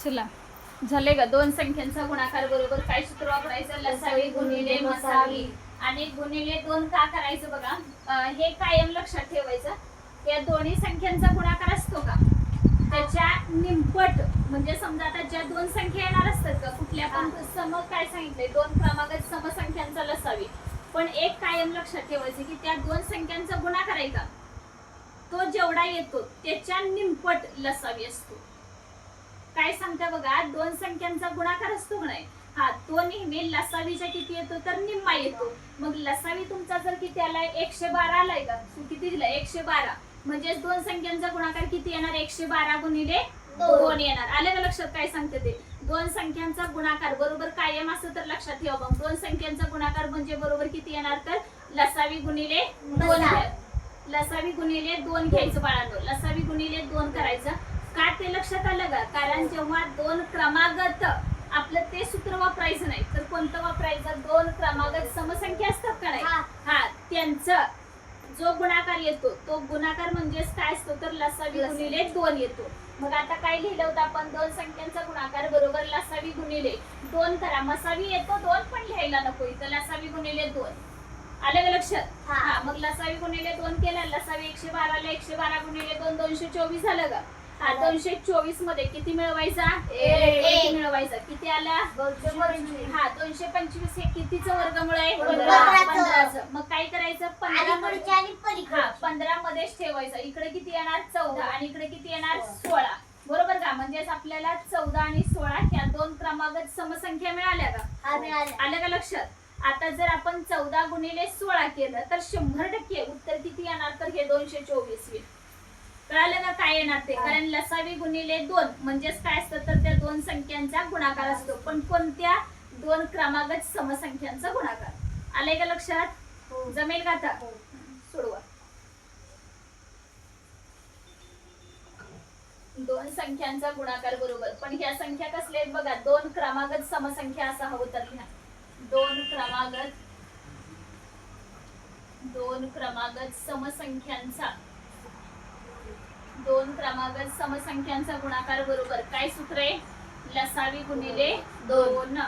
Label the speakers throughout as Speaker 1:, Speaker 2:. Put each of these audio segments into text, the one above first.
Speaker 1: चला झाले का दोन संख्यांचा गुणाकार बरोबर काय सूत्र वापरायचं लसावी गुणिले मसावी आणि गुणिले 2 का करायचं बघा हे कायम लक्षात ठेवायचं या दोन्ही संख्यांचा गुणाकार असतो का त्याच्या निमपट म्हणजे समजा आता ज्या दोन संख्या येणार असतात का कुठल्या पण सम काय सांगितलंय दोन क्रमागत समसंख्यांचा लसावी पण एक कायम लक्षात ठेवायचं की त्या दोन संख्यांचा गुणाकार आहे का तो जेवढा येतो त्याच्या निमपट लसावी असतो काय सांगता बघा दोन संख्यांचा गुणाकार असतो का नाही हा तो नेहमी लसावीच्या किती येतो तर निम्मा येतो मग लसावी तुमचा जर किती आलाय 112 आलाय का किती दिलाय 112 म्हणजे दोन संख्यांचा गुणाकार किती येणार 112 गुणिले 2 येणार आले का लक्षात काय सांगते ते दोन संख्यांचा गुणाकार बरोबर कायम असं तर लक्षात ठेवा मग दोन संख्यांचा गुणाकार म्हणजे बरोबर किती येणार तर लसावी गुणिले 2 लसावी गुणिले 2 घ्यायचं बाळांनो लसावी गुणिले 2 करायचं का ते लक्षात आलं का कारण जेव्हा दोन क्रमागत आपलं ते सूत्र वापरायचं नाही तर कोणतं वापरायचं दोन क्रमागत समसंख्या असतात का नाही हा त्यांचा जो गुणाकार येतो तो गुणाकार म्हणजेच काय असतो तर लसावी गुणिले 2 येतो मग आता काय लिहिलं होतं आपण दोन संख्यांचा गुणाकार बरोबर लसावी गुणिले 2 करा मसावी येतो 2 पण लिहायला नको इथं लसावी गुणिले 2 आलं का लक्षात हा मग लसावी गुणिले 2 केला लसावी 112 ला 112 गुणिले 2 224 झालं का हा 224 मध्ये किती मिळवायचा 1 मिळवायचा किती आला 225 हा 225 हे कितीचं वर्गमूळ आहे 15चं मग काय करायचं 15 मध्येच ठेवायचं इकडे किती येणार 14 आणि इकडे किती येणार 16 बरोबर का म्हणजेच आपल्याला 14 आणि 16 ह्या दोन क्रमागत समसंख्या मिळाल्या का आलं का लक्षात आता जर आपण 14 गुणिले 16 केलं तर 100% उत्तर किती येणार तर हे 224 येईल कळालं का काय येणार ते कारण लसावी गुणिले 2 म्हणजेच काय असतं तर त्या दोन संख्यांचा गुणाकार असतो पण कोणत्या दोन क्रमागत समसंख्यांचा गुणाकार आलंय का लक्षात जमेल का आता सोडवा दोन संख्यांचा गुणाकार बरोबर पण ह्या संख्या कसल्या आहेत बघा दोन क्रमागत समसंख्या असा हवं तर लिहा दोन क्रमागत समसंख्यांचा दोन क्रमागत समसंख्यांचा गुणाकार बरोबर काय सूत्र आहे लसावी गुणिले 2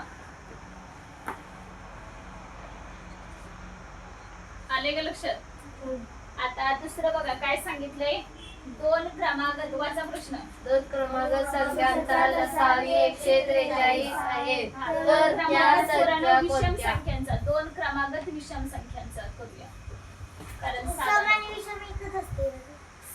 Speaker 1: आले का लक्षात आता दुसरं बघा काय सांगितलंय दोन क्रमागत वाचा प्रश्न
Speaker 2: दोन क्रमागत संख्यांचा लसावी 143 आहे तर त्या संख्या
Speaker 1: विषम संख्यांचा दोन क्रमागत विषम संख्यांचा करूया कारण
Speaker 3: सम आणि विषम एकच असते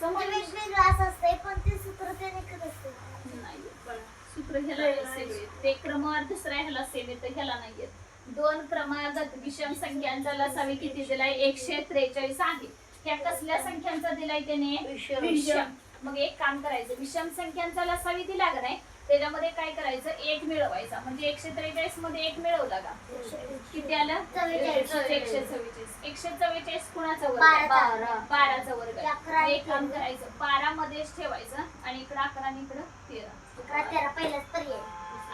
Speaker 3: वेगवेगळं असं असते पण ते सूत्र ते एकच असते
Speaker 1: नाही पण सूत्र ह्याला सगळे ते क्रमवार दुसऱ्या ह्याला सेम येतं ह्याला नाही येत दोन क्रमागत विषम संख्यांचा लसावी किती दिलाय 143 आहे ह्या कसल्या संख्यांचा दिलाय त्याने विषम मग एक काम करायचं विषम संख्यांचा लसावी दिला का नाही त्याच्यामध्ये काय करायचं 1 मिळवायचा म्हणजे 143 मध्ये 1 मिळवला का किती आलं 144 कुणाचा वर्ग 12चा वर्ग एक काम करायचं 12 मध्येच ठेवायचं आणि इकडं 11 आणि इकडं 13
Speaker 3: पहिलाच पर्याय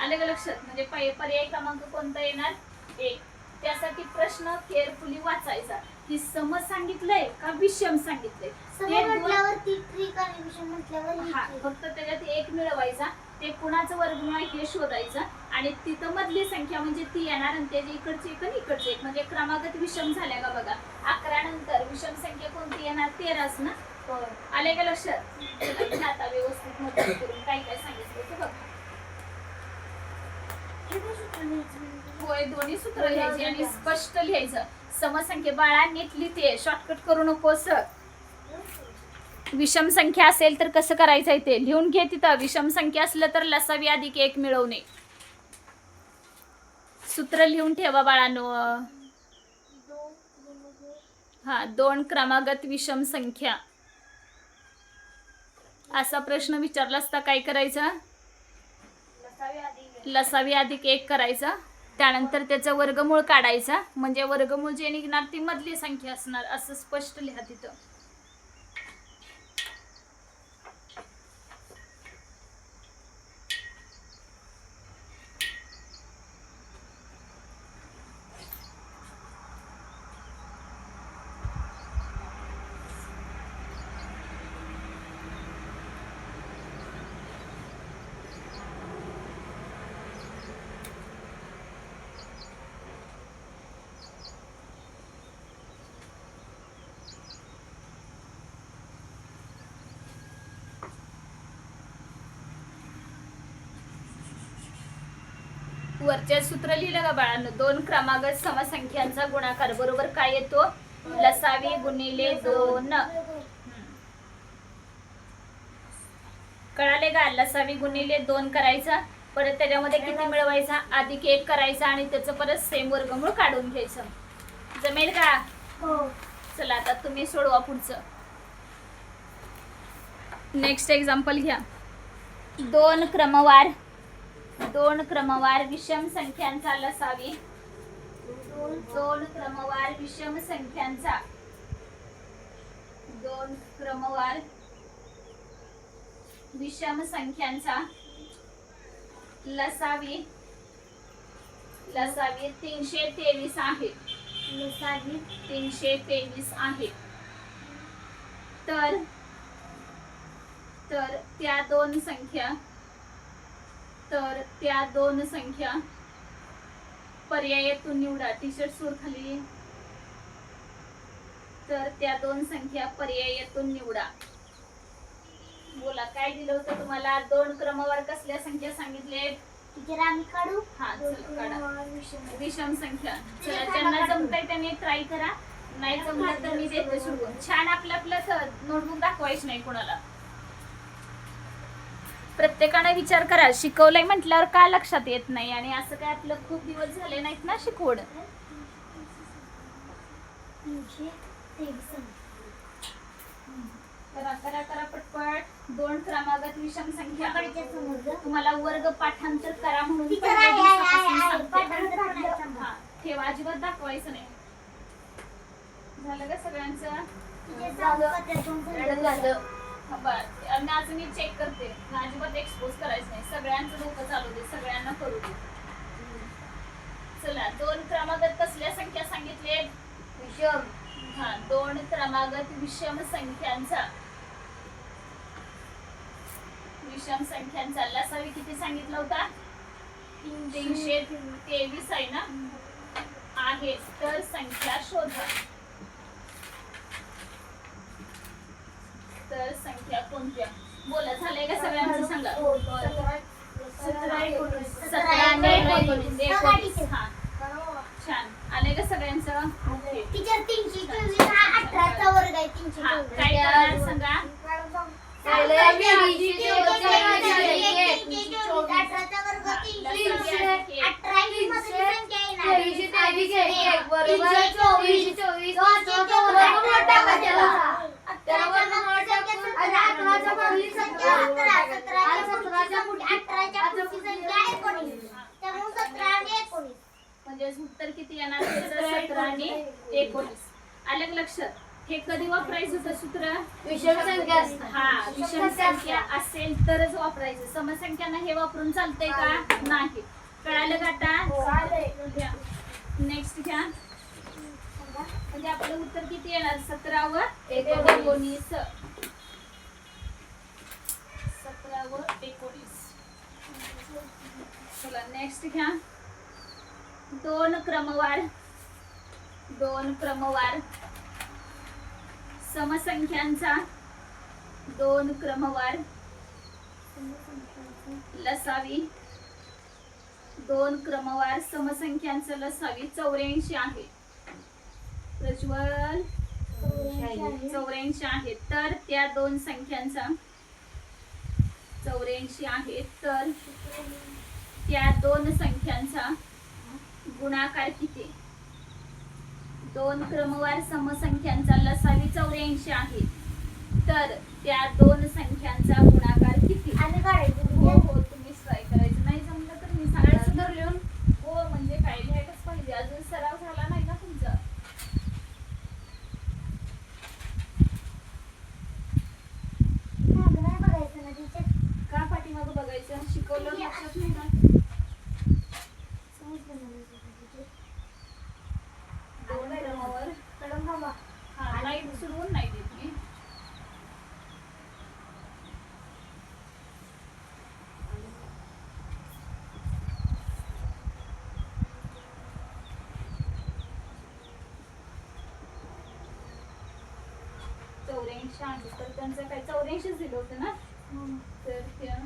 Speaker 1: आलं का लक्षात म्हणजे पर्याय क्रमांक कोणता येणार 1 त्यासाठी प्रश्न केअरफुली वाचायचा की सम सांगितलंय का विषम सांगितलंय फक्त त्याच्यात 1 मिळवायचा ते कुणाचं वर्गमूळ आहे हे शोधायचं आणि तिथं मधली संख्या म्हणजे ती येणार आणि त्याच्या इकडची एक आणि इकडची एक म्हणजे क्रमागत विषम झाल्या का बघा 11 नंतर विषम संख्या कोणती येणार 13च ना आले का लक्षात आता व्यवस्थित मदत करून काय काय सांगितलं ते बघ होय दोन्ही सूत्र लिहायची आणि स्पष्ट लिहायचं समसंख्या बाळा नीट लिहिते शॉर्टकट करू नकोस विषम संख्या असेल तर कसं करायचं ते लिहून घे तिथं विषम संख्या असलं तर लसावी अधिक 1 मिळवणे सूत्र लिहून ठेवा बाळांनो हा दोन क्रमागत विषम संख्या असा प्रश्न विचारला असता काय करायचं लसावी अधिक 1 करायचा त्यानंतर त्याचं वर्गमूळ काढायचा म्हणजे वर्गमूळ जे निघणार ती मधली संख्या असणार असं स्पष्ट लिहा तिथं वरच्या सूत्र लिहिलं का बाळांनो? दोन क्रमागत समसंख्यांचा गुणाकार बरोबर काय येतो? लसावी गुणिले 2. कळाले का? लसावी गुणिले 2 करायचा, परत त्याच्यामध्ये किती मिळवायचा? अधिक 1 करायचा आणि त्याचं परत सेम वर्गमूळ काढून घ्यायचं. जमेल का?
Speaker 3: हो.
Speaker 1: चला आता तुम्ही सोडवा पुढचं. नेक्स्ट एक्झाम्पल घ्या. दोन क्रमवार विषम संख्यांचा लसावी. दोन क्रमवार विषम संख्यांचा लसावी 323 आहे.
Speaker 3: लसावी
Speaker 1: 323 आहे. तर त्या दोन संख्या पर्यायातून निवडा. टी शर्ट सूर खाली. तर त्या दोन संख्या पर्यायातून निवडा. बोला काय दिलं होतं तुम्हाला? दोन क्रमवार कसल्या संख्या सांगितले?
Speaker 3: टीचर आम्ही काढू.
Speaker 1: हा चला काढा. विषम संख्या. चला ज्यांना जमतंय त्यांनी ट्राय करा, नाही जमलं तर मी देते सोडून. छान आपलं नोटबुक दाखवायची नाही कोणाला. प्रत्येकाने विचार करा, शिकवलंय म्हटल्यावर का लक्षात येत नाही? आणि असं काय आपलं खूप दिवस झाले नाहीत ना शिकवण.
Speaker 3: 323.
Speaker 1: करा पटपट. दोन क्रमागत विषम संख्या.
Speaker 3: पकडायच्या समोर.
Speaker 1: तुम्हाला वर्ग पाठांतर करा म्हणून
Speaker 3: टीचर
Speaker 1: पहिल्या
Speaker 3: आहे.
Speaker 1: दिवसापासून सांगते.
Speaker 3: पाठांतर करायचं.
Speaker 1: हा, ठेवा, अजिबात दाखवायचं नाही. झालं का सगळ्यांचं?
Speaker 3: झालं.
Speaker 1: बरं, आणि आज मी चेक करते. अजिबात एक्सपोज करायचं नाही. सगळ्यांचं डोकं चालू दे, सगळ्यांना करू दे. चला, दोन क्रमागत कसल्या संख्या सांगितले?
Speaker 2: विषम.
Speaker 1: हा, दोन क्रमागत विषम संख्यांचा लसावी किती सांगितला होता? 323 आहे ना? आहे. तर संख्या शोधा. तर संख्या कोणत्या? बोला, झालंय का सगळ्यांचं? सांगा. 17, 19. हा, छान. आलंय का सगळ्यांचं?
Speaker 3: टीचर 324 हा 18चा वर्ग आहे.
Speaker 1: हा,
Speaker 3: 324
Speaker 1: काय करणार सांगा?
Speaker 3: 18चा वर्ग 324. 18 ही मधली संख्या आहे ना. 324 म्हणजे उत्तर किती येणार? 17 आणि 19. आलं का लक्षात? हे कधी वापरायचं होतं सूत्र?
Speaker 2: विषम संख्या.
Speaker 1: हा, विषम संख्या असेल तरच वापरायचं. समसंख्यांना हे वापरून चालतंय का? नाही. कळालं का आता? नेक्स्ट घ्या. म्हणजे आपलं उत्तर किती येणार? 17 व 19. 17 व 19. चला नेक्स्ट घ्या. दोन क्रमवार समसंख्यांचा लसावी. दोन क्रमवार समसंख्यांचा लसावी 84 आहे. प्रज्वल 84 आहे. तर त्या दोन संख्यांचा 84 आहे. तर त्या दोन संख्यांचा गुणाकार किती? दोन क्रमवार समसंख्यांचा लसावी 84 आहे. तर त्या दोन संख्यांचा गुणाकार किती?
Speaker 3: आम्ही काढायचं.
Speaker 1: हो, तुम्हीच ट्राय करायचं. नाही जमलं तर मी सांगायचं तर लिहून. हो, म्हणजे काय लिहायलाच पाहिजे. अजून सराव झाला नाही ना तुमचा.
Speaker 3: बघायचं ना टीचर.
Speaker 1: का पाठीमागं बघायचं? शिकवलं लक्षात नाही का? दोन क्रमावर हा, नाही सुरवून नाही देत मी. चौऱ्याऐंशी आहे. तर त्यांचं काय 84 दिलं होतं ना? तर त्या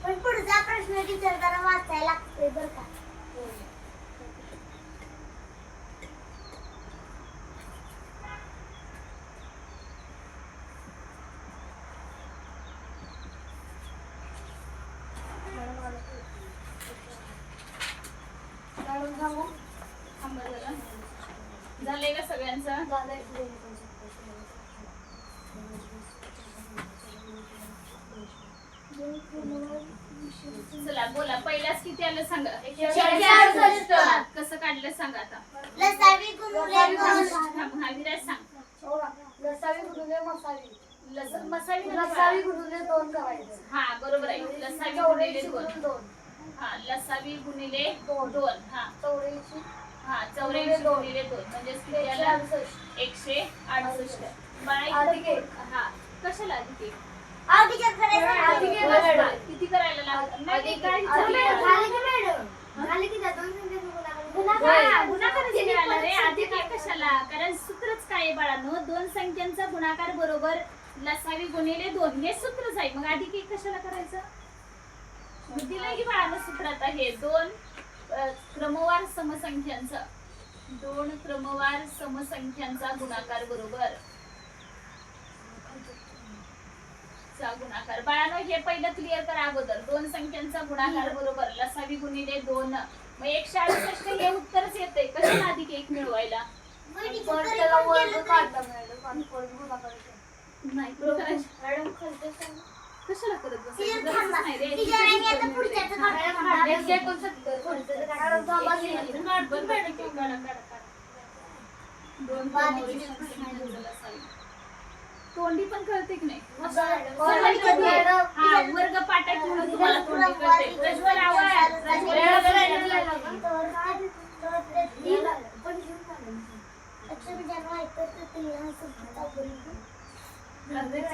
Speaker 2: पण पुढचा प्रश्न टीचर जरा वाचायला लागतोय बरं का.
Speaker 1: थांबा जरा. झालंय का सगळ्यांचं? चला बोला, पहिल्याच किती आलं सांगा.
Speaker 2: 168.
Speaker 1: कसं काढलं सांगा आता.
Speaker 2: लसावी गुणुले दोन.
Speaker 1: थांब, हा विराज सांग.
Speaker 3: मसावी
Speaker 2: लसावी गुणुले दोन करायचं.
Speaker 1: हा बरोबर आहे. लसावी गुणिले 2. हा लसावी गुणिले 2. हा
Speaker 2: 84
Speaker 1: हा 84 गुणिले 2 म्हणजे किती आलं? 168. बाळा किती? हा कशाला अधिक एक?
Speaker 2: टीचर करायचं.
Speaker 1: किती करायला लागत? नाही काय
Speaker 2: झाले की त्या दोन संख्येचं
Speaker 1: गुणाकार करायला रे. अधिक एक कशाला? कारण सूत्रच काय आहे बाळांनो? दोन संख्यांचा गुणाकार बरोबर लसावी गुणिले 2 हे सूत्रच आहे. मग अधिक एक कशाला करायचं? दिलं की बाळांनो सूत्र. आता हे दोन क्रमवार समसंख्यांचा गुणाकार बरोबर चा गुणाकार. बाळांनो हे पहिलं क्लिअर करा अगोदर. दोन संख्यांचा गुणाकार बरोबर लसावी गुणिले 2. मग 168 हे उत्तरच येते. कशाला अधिक एक मिळवायला? नाही कशाला करत बसायचं? गरजच नाही रे. दोन तोंडी पण कळते की नाही? हा वर्ग पाठात म्हणून तुम्हाला तोंडी कळते. प्रज्वल आवाज.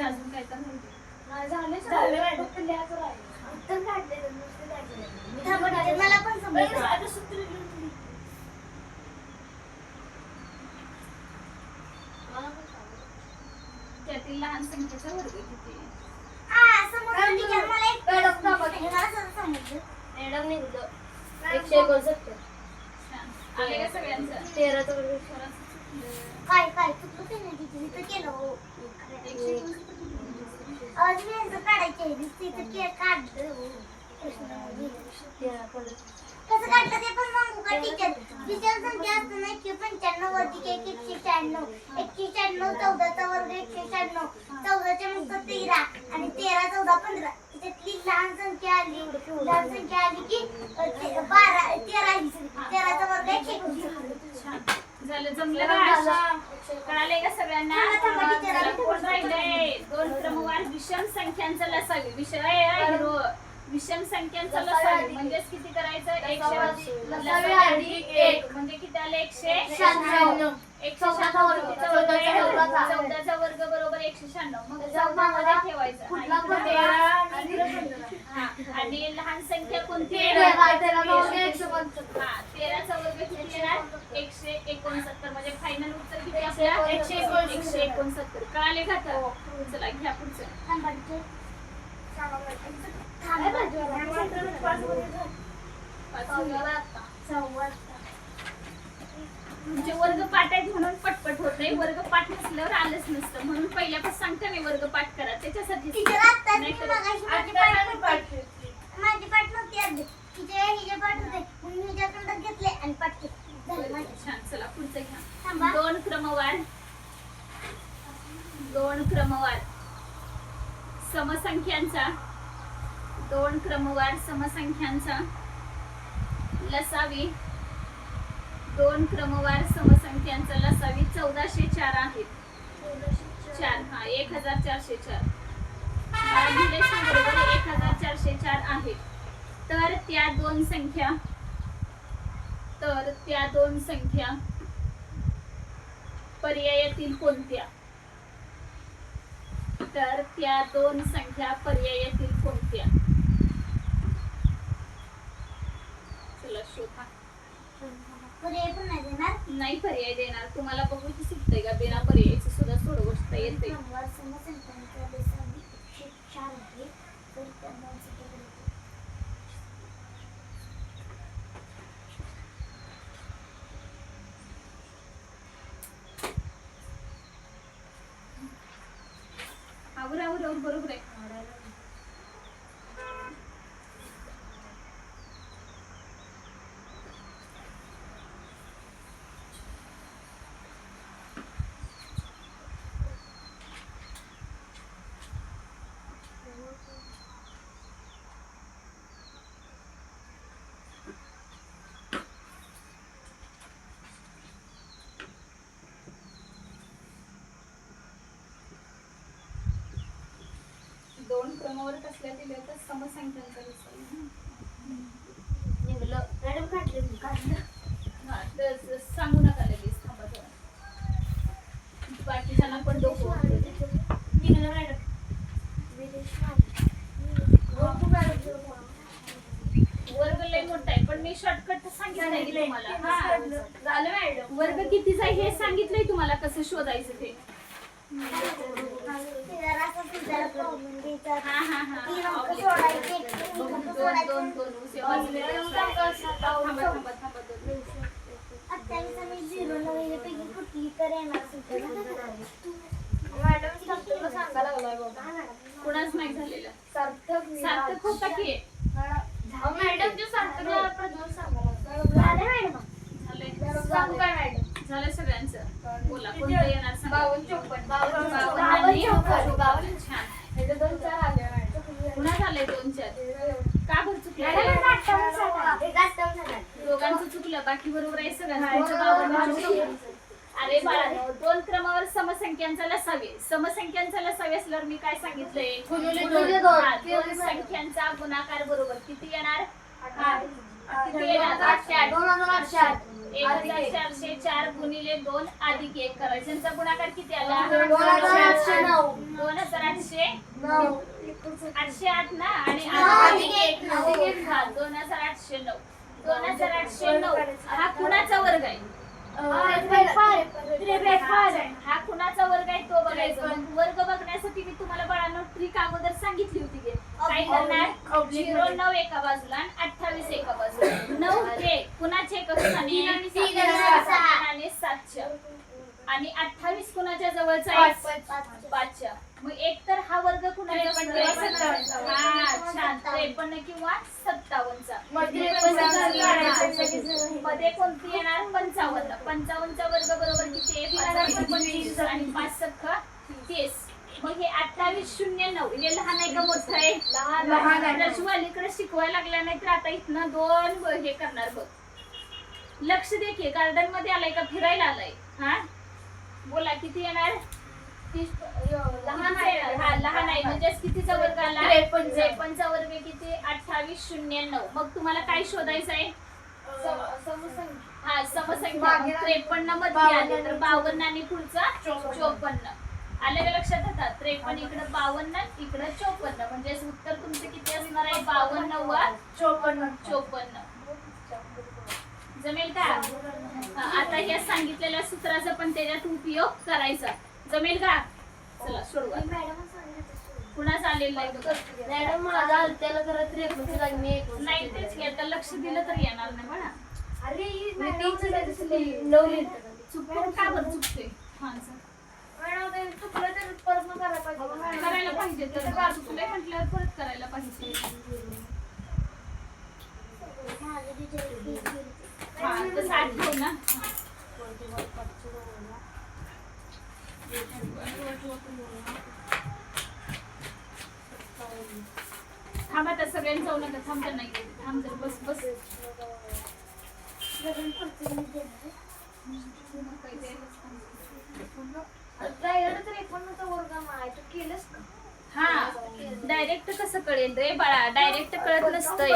Speaker 1: अजून काय तर माहिती?
Speaker 2: मला पण समजलं.
Speaker 1: त्यातील लहान संख्येचा वर्ग किती? आले का सगळ्यांचं?
Speaker 2: काय काय चुकलं ते नाही तिथे इथं केलं हो. काढायचे तिथं काढलं. कसं काढलं ते पण सांगू का टीचर? विषम संख्या असताना 195 अधिक 196. 196 14चा वर्ग 196. 14च्या मग 13 आणि 13 14 15. त्यातली लहान संख्या आली की 12 13चा वर्ग 129.
Speaker 1: झालं जमलं का? कळालंय का सगळ्यांना? कोण राहिलंय? दोन क्रमवार विषम संख्यांचा लसावी. विषम संख्यांचा लसावी म्हणजेच किती करायचं? 100 म्हणजे किती आलं? 196. 14चा वर्ग बरोबर 196. मग 14 मध्ये ठेवायचं. आणि लहान संख्या कोणती? 13चा वर्ग किती येणार? 169. म्हणजे फायनल उत्तर किती आपलं? 169. कळाले का? चला घ्या पुढचं. तुमचे वर्ग पाठ आहेत म्हणून पटपट होते. वर्ग पाठ नसल्यावर आलंच नसतं. म्हणून पहिल्यापासून सांगते मी वर्ग पाठ करा. त्याच्यासाठी
Speaker 2: माझी पाठ नव्हती अर्धी. हिचे पाठ होते म्हणून हिच्याकडून घेतले आणि पाठ केले.
Speaker 1: छान. चला पुढचं घ्या. दोन क्रमवार समसंख्यांचा लसावी 1404 आहे. 1404 बरोबर 1404 आहे. तर त्या दोन संख्या पर्यायातील कोणत्या? तर त्या दोन संख्या पर्यायातील कोणत्या? चला शोधा.
Speaker 2: पर्याय पण नाही देणार.
Speaker 1: नाही पर्याय देणार. तुम्हाला बघू की सुटतंय का बिना पर्यायाचं सुद्धा सोडवता येते.
Speaker 2: क्रमवार समसंख्यांचा लसावी 104 आहे. तर त्या दोन संख्या
Speaker 1: आवर बरोबर आहे. दोन क्रमावर कसल्या दिल्या तर समसंख्यांचा लसावी.
Speaker 2: निघलं. मॅडम काढलं.
Speaker 1: हा, तर सांगू नका लगेच, थांबा थोडं. बाकीच्यांना पण डोकं वापरू दे.
Speaker 2: निघलं मॅडम.
Speaker 1: वर्ग लय मोठा आहे पण मी शॉर्टकट सांगितलंय की तुम्हाला. हा,
Speaker 2: झालं मॅडम.
Speaker 1: वर्ग कितीचा आहे हे सांगितलंय तुम्हाला कसं शोधायचं ते.
Speaker 2: जरा प्रॉब्लेम द्यायचा.
Speaker 1: हा हा हा.
Speaker 2: तीन अंक सोडायचे.
Speaker 1: दोन दोन दोन उशिरा वाजले. थांबा थांबा थांबा दोन.
Speaker 2: 28 आणि 0 नव्यापैकी कुठली तर येणार संख्या. मॅडम सार्थकला सांगायला लागलाय बघा.
Speaker 1: कुणाच नाही झालेलं.
Speaker 2: सार्थक
Speaker 1: होता की
Speaker 2: मॅडम जो सार्थकला प्रज्वल सांगायला लागलाय. मॅडम
Speaker 1: झालंय.
Speaker 2: सांगू काय मॅडम?
Speaker 1: झालं सगळ्यांचं. बोला कोणतं येणार सांगा.
Speaker 2: 52
Speaker 1: छान.
Speaker 2: हे 2-4 आले मॅडम.
Speaker 1: पुन्हा झालंय 2-4. का बरं चुकलं? दोघांचं चुकलं बाकी बरोबर आहे सगळ्यांचं. अरे बाळांनो, दोन क्रमावर समसंख्यांचा लसावी. समसंख्यांचा लसावी असल्यावर मी काय सांगितलंय? हा, दोन संख्यांचा गुणाकार बरोबर किती येणार? किती येणार?
Speaker 2: 2808.
Speaker 1: 1404 गुणिले 2 अधिक 1 करायचं. यांचा गुणाकार किती आला?
Speaker 2: 2809.
Speaker 1: 2809. 808 ना आणि
Speaker 2: अधिक एक नऊ.
Speaker 1: हा 2809. 2809 हा कुणाचा वर्ग आहे? हा कुणाचा वर्ग आहे तो बघायचा. मग वर्ग बघण्यासाठी मी तुम्हाला बाळांनो ट्रिक अगोदर सांगितली होती की काय करणार? 0 9 एका बाजूला आणि 28 एका बाजूला. 9 हे कुणाचे एकक स्थानी?
Speaker 2: 3 आणि
Speaker 1: 7च्या. आणि 28 कुणाच्या जवळचा आहे? 5च्या. मग एक तर हा वर्ग कुणाचा? हा छान. 53 किंवा 57चा. मध्ये कोणती येणार? 55. 55चा वर्ग बरोबर किती आहे? 25 आणि 5 सख्ख 30. मग हे 2809 हे लहान आहे का मोठं आहे? लहान आहे. रजू अलीकडे शिकवायला लागला नाही तर आता इथनं 2 हे करणार बघ. लक्ष दे की गार्डन मध्ये आलाय का फिरायला आलाय? हा बोला किती येणार? लहान आहे. हा लहान आहे म्हणजे कितीचा वर्ग आला? 53चा वर्ग किती? 2809. मग तुम्हाला काय शोधायचं आहे? हा समसंख्या. 53 मध्ये आले तर 52 आणि पुढचा 54. आलं का लक्षात? आता 53 इकडे 52 इकडे 54 म्हणजे उत्तर तुमचं किती असणार आहे? 52 वा 54. जमेल का? आता या सांगितलेल्या सूत्राचा पण त्याच्यात उपयोग करायचा. जमेल का? चला सोडवा. कुणाच आलेलं आहे?
Speaker 2: मॅडम माझा त्याला जरा 53 जागी मी 1
Speaker 1: नाही तेच की आता लक्ष दिलं तर येणार नाही म्हणा.
Speaker 2: अरे मी 9
Speaker 1: चुकून का बरं चुकते?
Speaker 2: मॅडम चुकलं तर परत करायला पाहिजे.
Speaker 1: करायला पाहिजे तर चुकलंय म्हटल्यावर परत करायला पाहिजे. हा तसं आठवू ना. थांब आता सगळ्यांनी जाऊ नका. थांबता नाही थांब जर बस बस. हा डायरेक्ट कसं कळेल रे बाळा? डायरेक्ट कळत नसतंय.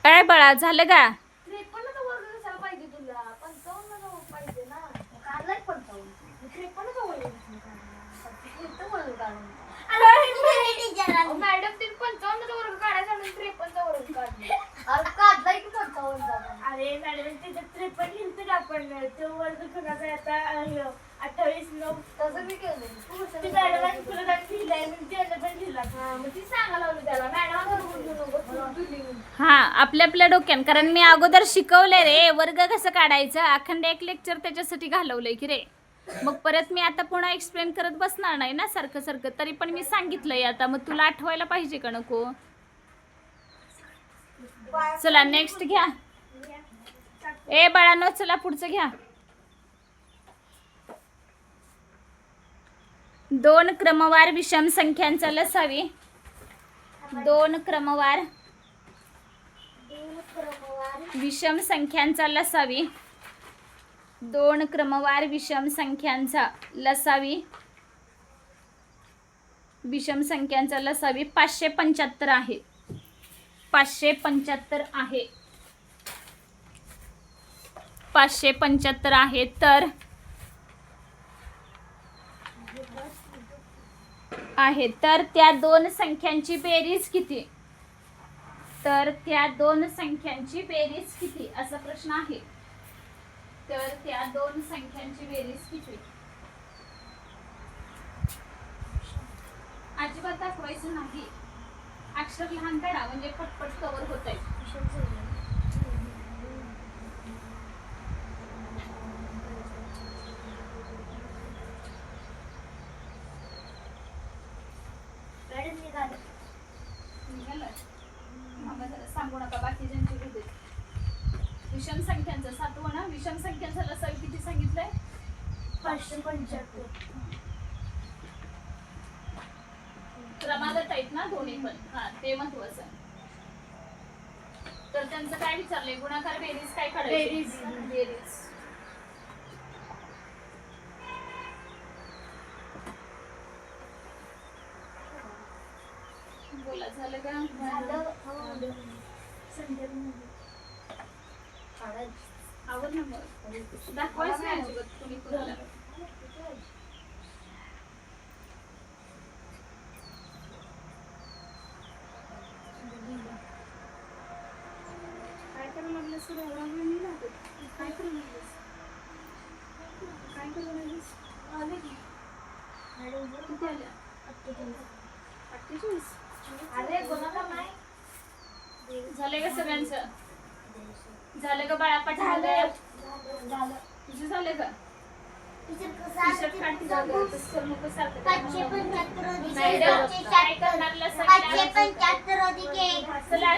Speaker 1: काय बाळा झालं का?
Speaker 3: मॅडम तिने 55 वर्ग काढायचा म्हणून 53 वर्ग काढले. अरे मॅडम तिथे 53 लिहिलं तर आपण तो वर्ग कुणाचा आहे आता 28-9 तसं मी केलं. ती मॅडमांनी तुला काय लिहिलंय मी त्याला पण लिहिला. मग ती सांगायला लावली त्याला मॅडम बरोबर लिहू नको तू लिहून.
Speaker 1: हा आपल्या आपल्या डोक्यान, कारण मी अगोदर शिकवलंय रे वर्ग कसं काढायचं, अखंड एक लेक्चर त्याच्यासाठी घालवलंय की रे. मग परत मी आता पुन्हा एक्सप्लेन करत बसणार नाही ना सारखं सारखं, तरी पण मी सांगितलंय आता, मग तुला आठवायला पाहिजे का नको. चला नेक्स्ट घ्या. ए बाळांनो चला पुढचं घ्या. 2 क्रमवार विषम संख्यांचा लसावी. 2 क्रमवार विषम संख्यांचा लसावी. 2 क्रमवार विषम संख्यांचा लसावी. विषम संख्यांचा लसावी 575 आहे. 575 आहे. 575 आहे. तर त्या दोन संख्यांची बेरीज किती? तर त्या दोन संख्यांची बेरीज किती असा प्रश्न आहे. तर त्या दोन संख्यांची बेरीज किती? अजिबात दाखवायचं नाही. अक्षर लहान काढा म्हणजे पटपट कव्हर होत आहे. सांगू नका बाकी ज्यांची होते. विषम संख्यांचं 7वं ना. विषम संख्यांचा लसावी किती सांगितलंय?
Speaker 3: 575.
Speaker 1: क्रमागत आहेत ना दोन्ही पण. हा ते महत्वाचं. तर त्यांचं काय विचारलंय? गुणाकार बेरीज काय काढायची? बेरीज. बोला झालं का? आवड ना मग दाखवायचं नाही अजिबात तुम्ही कोणाला. काय करू लागलं सर? एवढा वेळ नाही लागत. काय करू लागलीस? काय करू लागलीस? आले की किती आल्या? 48.
Speaker 3: अरे कोणाला नाही
Speaker 1: झालंय का सगळ्यांचं? झालं का बाळा? पाठ झालं? तुझं झालं का? टी-शर्ट काढ झालं. तसं करू नको सारखं.
Speaker 2: 575
Speaker 1: काय करणार लसावी?
Speaker 2: 575 अधिक 1.
Speaker 1: चला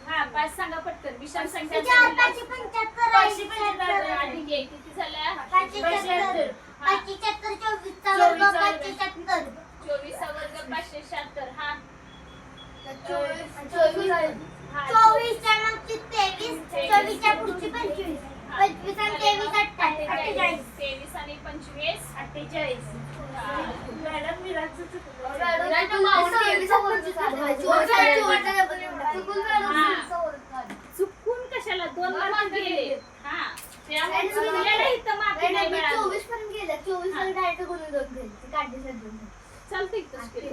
Speaker 1: हा 5 सांगा पटकन. विषम संख्या
Speaker 2: 575
Speaker 1: अधिक 1 किती झाल्या?
Speaker 2: 575. 575 24चा वर्ग 576.
Speaker 1: 24चा वर्ग 576. हा
Speaker 2: 24च्या मागची 23. 24च्या पुढची 25. 25 आणि 23 48.
Speaker 1: 23 आणि 25
Speaker 3: 48. मॅडम विराजचं चुकलं.
Speaker 1: चुकून कशाला 2 मार्क गेले. हा त्यामुळे चुकलेलं इथं माफी नाही मिळाली.
Speaker 2: 24 पर्यंत गेलं. 24 पर्यंत डायरेक्ट गुणून 2 केलं.
Speaker 1: चालतंय तसं केलं.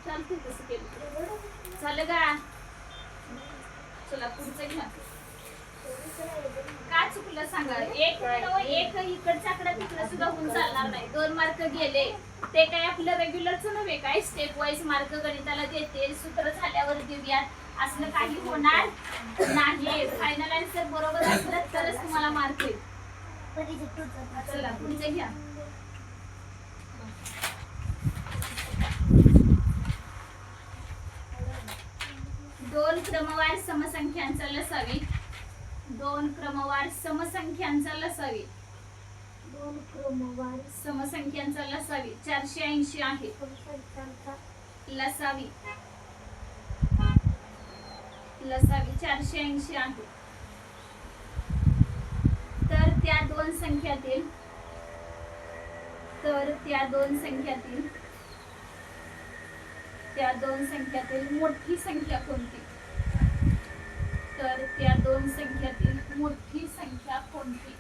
Speaker 1: चालतंय तसं केलं. झालं का? चला पुढचं घ्या. का चुकलं सांगा? एक इकडचा आकडा तिकडे सुद्धा होऊन चालणार नाही. 2 मार्क गेले ते काय आपलं रेग्युलरचं नव्हे काय. स्टेप वाईज मार्क गणिताला देते. सूत्र झाल्यावर देऊयात असलं काही होणार नाही. फायनल आन्सर बरोबर असलं तरच तुम्हाला मार्क येईल. चला पुढचं घ्या. दोन क्रमवार समसंख्यांचा लसावी. 2 क्रमवार समसंख्यांचा लसावी. 2 क्रमवार समसंख्यांचा लसावी 480 आहे. लसावी 480 आहे. तर त्या दोन संख्यातील मोठी संख्या कोणती? तर त्या दोन संख्यातील मोठी संख्या कोणती?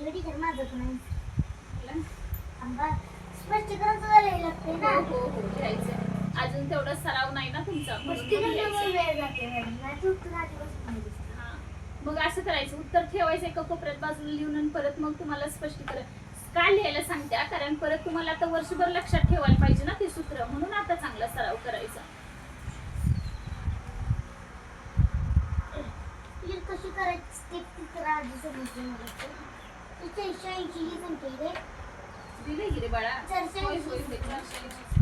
Speaker 2: टीचर माझं पण आहे.
Speaker 1: बोला.
Speaker 2: आंबा स्पष्टीकरण तुला लिहायला लागते ना.
Speaker 1: हो लिहायचं. अजून तेवढा सराव नाही ना तुमचा, म्हणून
Speaker 2: स्पष्टीकरण
Speaker 1: लिहायचं.
Speaker 2: वेळ जाते मॅडम. नाही तर उत्तर आधीपासून माहिती असतं.
Speaker 1: हा. मग असं करायचं, उत्तर ठेवायचं एका कोपऱ्यात बाजूला लिहून आणि परत मग तुम्हाला स्पष्टीकरण का लिहायला सांगत्या, कारण परत तुम्हाला आता वर्षभर लक्षात ठेवायला पाहिजे ना ते सूत्र, म्हणून आता चांगला सराव करायचा.
Speaker 2: टीचर कशी करायची स्टेप टीचर आधी समजली मला तर. 480 ही संख्या आहे रे.
Speaker 1: दिले की रे बाळा?
Speaker 2: 480.
Speaker 1: होय, 480.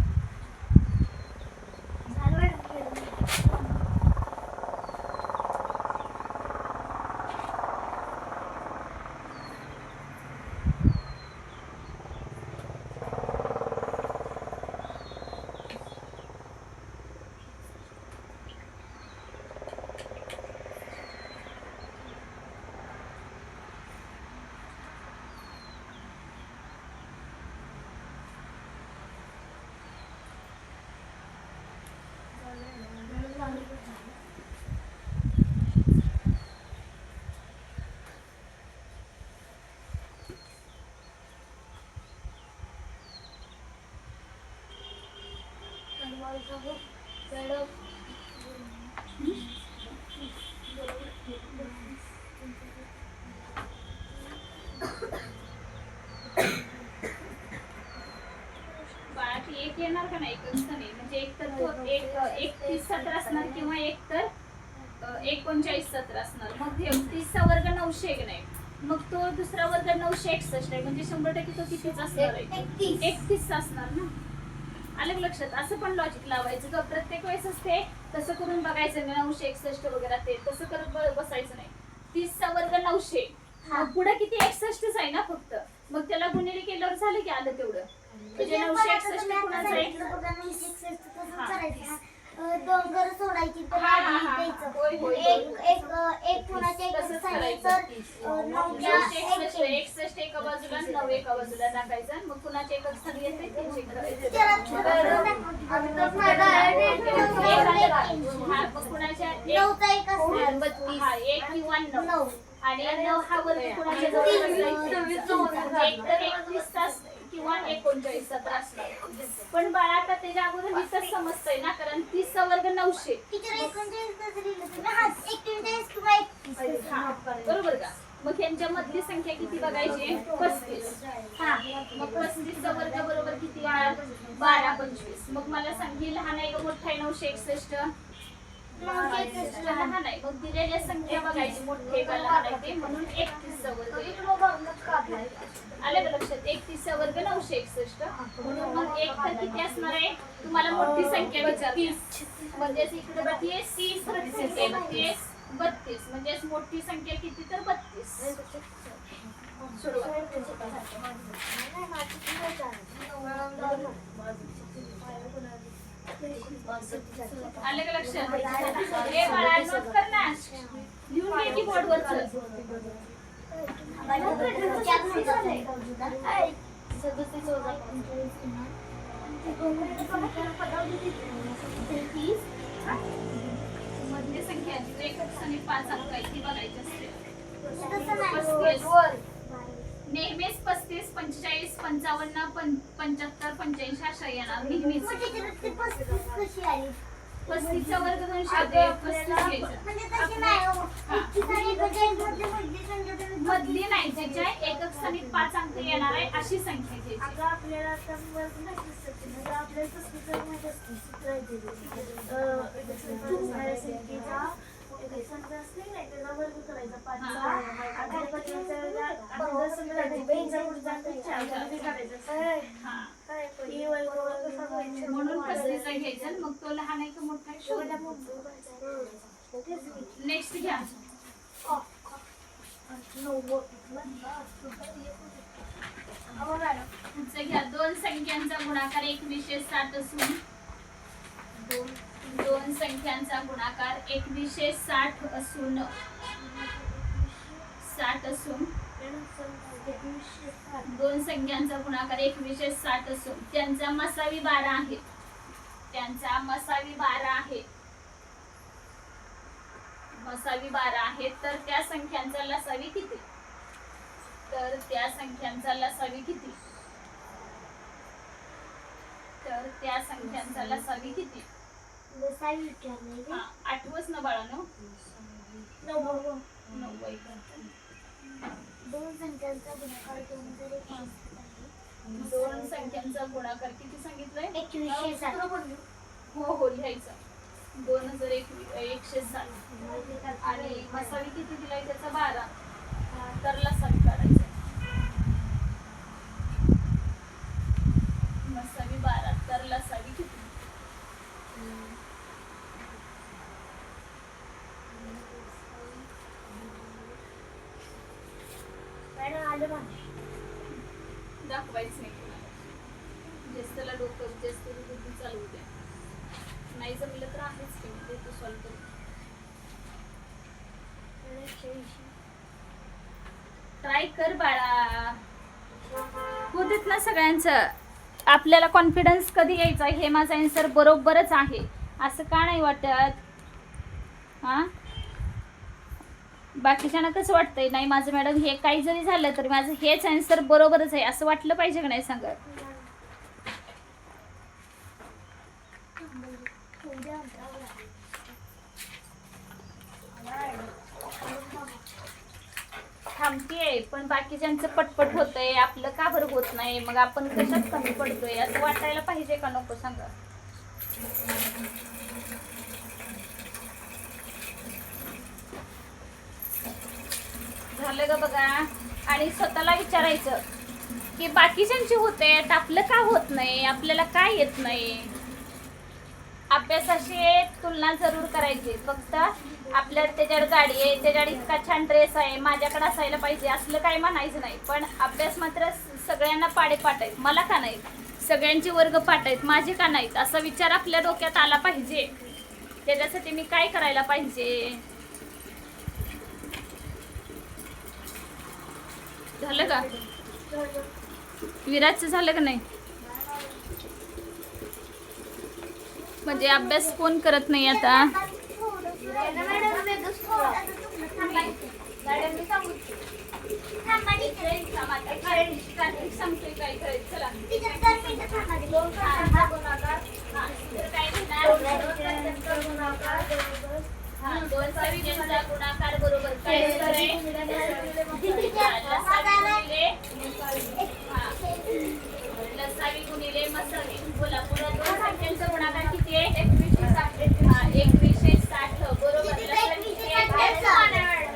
Speaker 2: झालं मॅडम.
Speaker 1: बाळा ती एक येणार का नाही? एकच नाही, म्हणजे एक तर तो 31 17 असणार किंवा एक तर 39 17 असणार. मग हे 30 चा वर्ग 900 एक नाही, मग तो दुसरा वर्ग 961 आहे, म्हणजे 100% तो कितीच असणार आहे? 31 असणार ना. आलं का लक्षात? असं पण लॉजिक लावायचं का प्रत्येक वेळेस असते तसं करून बघायचं नाही. 961 वगैरे ते तसं करत बसायचं नाही. 30 चा वर्ग 900, मग पुढे किती 61च आहे ना फक्त, मग त्याला गुणिले केल्यावर झालं की आलं तेवढं. म्हणजे 961 कुणाचं आहे?
Speaker 2: दोन घर सोडायची तर
Speaker 1: हा, हा,
Speaker 2: आधी
Speaker 1: हा.
Speaker 2: द्यायचं.
Speaker 1: होय, होय,
Speaker 2: एक कुणाच्या एक
Speaker 1: तसंच
Speaker 2: सांगायचं तर
Speaker 1: 961 61 एका बाजूला 9 एका बाजूला टाकायचं, मग कुणाचे एकक स्थान येते ते check करायचं. हा, मग कुणाच्या
Speaker 2: नऊचा एक असणार.
Speaker 1: 32, हा 1 किंवा 9, आणि 9 हा वर्ग कुणाच्या जवळ बसायचा? म्हणजे एक तर 31 तास किंवा 39 17 असणार. पण बाळा आता त्याच्या अगोदर इथंच समजतंय ना, कारण 30 चा वर्ग 900.
Speaker 2: टीचर 39 कसं लिहिलं तुम्ही? हा 41 किंवा 31.
Speaker 1: हा, बरोबर का? मग यांच्या मधली संख्या किती बघायची? 35. हा, मग 35 चा वर्ग बरोबर किती येणार? 12 25. मग मला सांग, ही लहान आहे का मोठा आहे? 961 लहान आहे. मग दिलेल्या संख्या बघायची, मोठे का लहान आहे ते, म्हणून 31 चा वर्ग येईल. आलं का लक्षात? 31 चा वर्ग 961, म्हणून मग एक तर किती असणार आहे? तुम्हाला मोठी संख्या विचारते, म्हणजे इकडे 32 32 32, म्हणजे मोठी संख्या किती? तर 32. आलं का लक्षात? हे बाळा नोट कर ना, लिहून घे की बोर्डवर. मधली संख्या एकच आणि 5 अंक आहे ती बघायची असते. 35 नेहमीच 35 45 55 75 85 अशा येणार नेहमीच. 35 चा वर्ग 200 होते, 35 घ्यायचं. मधली नाही, ज्याच्या एकक स्थानी 5 अंक येणार आहे अशी संख्या घ्यायची.
Speaker 3: आपल्याला आता वर्ग माहिती असतं, म्हणजे आपल्याला तसं माहिती असतं सूत्र आहे ते. संख्येचा संख्या असते नाही, त्याचा वर्ग करायचा 5चा. आणि 5चा जर समजा बेंचा पुढे जातं 4 मध्ये काढायचं.
Speaker 1: हा,
Speaker 3: ही वर्ग कसा करायचा?
Speaker 1: म्हणून 35 घ्यायचं. मग तो लहान आहे का मोठा आहे शोधायचा. नेक्स्ट घ्या. पुढचं घ्या. दोन संख्यांचा गुणाकार 2160 असून दोन संख्यांचा गुणाकार 2160 असून 60 असून दोन संख्यांचा गुणाकार 2160 असून त्यांचा मसावी 12 आहे. त्यांचा मसावी 12 आहे. मसावी 12 आहे. तर त्या संख्यांचा लसावी किती? तर त्या संख्यांचा लसावी किती? तर त्या संख्यांचा लसावी किती? आठवच ना बाळांनो.
Speaker 2: 90.
Speaker 1: 90.
Speaker 2: दोन संख्यांचा गुणाकार 2001
Speaker 1: दोन संख्यांचा गुणाकार किती सांगितलंय?
Speaker 2: 2160.
Speaker 1: हो हो लिहायचं. 2160 आणि मसावी किती दिलाय त्याचा 12. तर लसावी काढायचं. मसावी 12 तर लसावी किती? दाखवायचं नाही कोणाला. जास्तला डोकं जास्त बुद्धी चालवू द्या. नाही जमलं तर आहेच की मी देतो सॉल्व करून. ट्राय कर बाळा. होतेत ना सगळ्यांचं. आपल्याला कॉन्फिडन्स कधी यायचा हे माझा आन्सर बरोबरच आहे असं का नाही वाटत? हा बाकीच्यांना कसं वाटतंय? नाही माझं मॅडम हे काही जरी झालं तरी माझं हेच आन्सर बरोबरच आहे असं वाटलं पाहिजे का नाही सांगा? थांबतीये पण बाकीच्यांचं पटपट होतंय आपलं का बरं होत नाही? मग आपण कशात कमी पडतोय असं वाटायला पाहिजे का नको सांगा? झालं ग बघा. आणि स्वतःला विचारायचं की बाकीच्यांची होते आपलं का होत नाही? आपल्याला काय येत नाही? अभ्यासाशी तुलना जरूर करायची. फक्त आपल्याला त्याच्यावर गाडी आहे, त्याच्यावर इतका छान ड्रेस आहे, माझ्याकडे असायला पाहिजे असलं काही म्हणायचं नाही. पण अभ्यास मात्र सगळ्यांना पाडेपाठ आहेत. मला का नाहीत? सगळ्यांचे वर्ग पाठ आहेत, माझे का नाहीत? असा विचार आपल्या डोक्यात आला पाहिजे. त्याच्यासाठी मी काय करायला पाहिजे? झालं का? विराजचं झालं का नाही? म्हणजे अभ्यास कोण करत नाही आता? सांगतोय काय करायचं. चला दोन संख्यांचा गुणाकार बरोबर काय? लसावी गुणिले मसावी. बोला पुढे. दोन संख्यांचा गुणाकार किती आहे? 2160 बरोबर. लसावी किती आहे?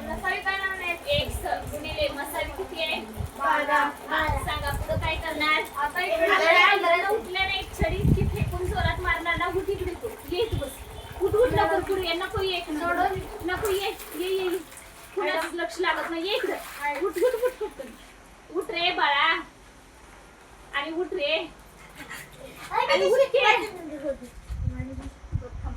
Speaker 1: लसावी काय नाव आहे? x गुणिले मसावी किती आहे? 12. सांगा पुढे काय करणार? आता उठल्या नाही छडी इतकी फेकून जोरात मारणार ना. उठ इकडे तू. येत बस. उठ उठ लवकर करू. नको ये नको ये ये ये. कुणाच लक्ष लागत नाही. ये इकडे. उठ उठ उठ उठ उठ रे बाळा. आणि उठ रे. आणि उठ के.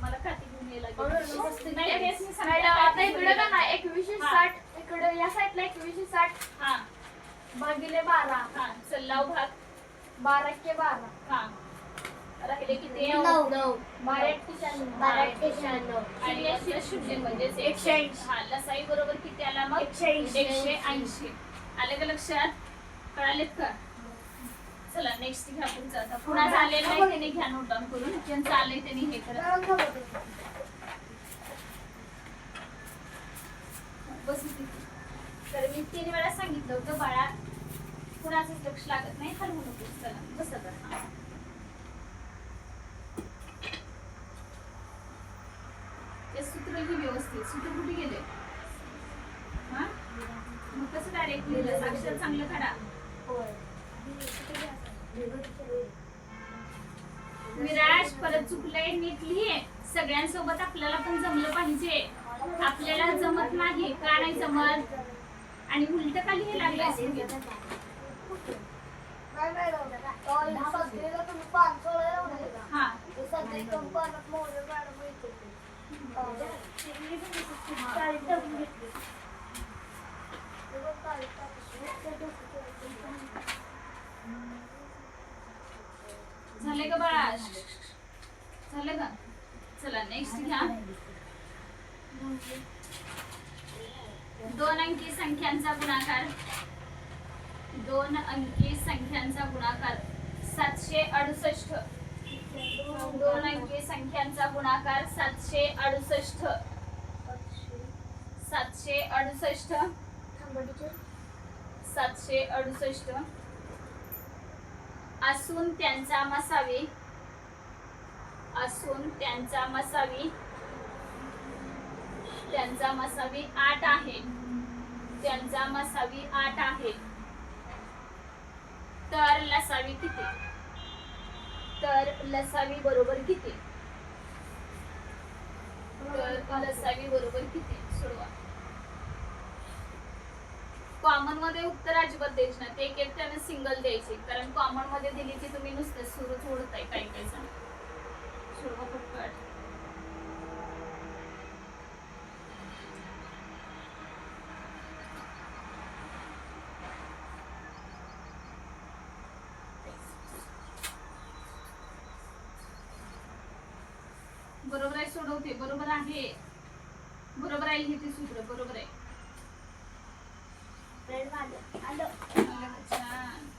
Speaker 1: मला खाती घेऊन यायला लागेल. नाही तेच मी सांगायला
Speaker 3: आता इकडे का ना 2160 इकडे या साईडला 2160
Speaker 1: हा
Speaker 3: भागिले 12.
Speaker 1: हा चल लाव भाग.
Speaker 3: 12 के 12.
Speaker 1: हा राहिले किती?
Speaker 2: 9.
Speaker 3: 12 के 96.
Speaker 1: आणि याचे शून्य म्हणजे
Speaker 3: 180.
Speaker 1: हा लसाई बरोबर किती आला मग? 180. आले का लक्षात? कळालेत का? चला नेक्स्ट घ्या पुढचा. आता पुन्हा झालेलं नाही त्याने घ्या नोट डाऊन करून. ज्यांचं आलंय त्यांनी हे करा. बस इथे. तर मी 3 वेळा सांगितलं होतं बाळा कुणाचंच लक्ष लागत नाही. हलवू नकोस. चला बस आता. ते सूत्र ही व्यवस्थित. सूत्र कुठे गेले? हा मग कसं डायरेक्ट लिहिलं? अक्षर चांगलं काढा. विराज परत चुकलंय नीट लिहे. सगळ्यांसोबत आपल्याला पण जमलं पाहिजे. आपल्याला जमत नाही का? नाही जमत. आणि उलट का लिहायला लागलाय?
Speaker 3: काय नाही लावलं सगळ्याला तुम्ही 500 लावले का
Speaker 1: हा
Speaker 3: ते सगळे कंपनात मोरे मॅडम येते चाळीस टाकून घेतले
Speaker 1: झाले का बाळा झालं का चला नेक्स्ट घ्या 2 अंकी संख्यांचा गुणाकार 2 अंकी संख्यांचा गुणाकार 768 2 अंकी संख्यांचा गुणाकार 768 768 असून त्यांचा मसावी 8 आहे त्यांचा मसावी 8 आहे तर लसावी किती तर लसावी बरोबर किती सोडवा कॉमन मध्ये उत्तर अजिबात द्यायचे ना ते एक त्याने सिंगल द्यायचे कारण कॉमन मध्ये दिली की तुम्ही नुसतं सुरूच ओढताय काही काही जण सोडवा पटपट बरोबर आहे सोडवते बरोबर आहे हे ते सूत्र बरोबर आहे
Speaker 3: आलं
Speaker 1: छान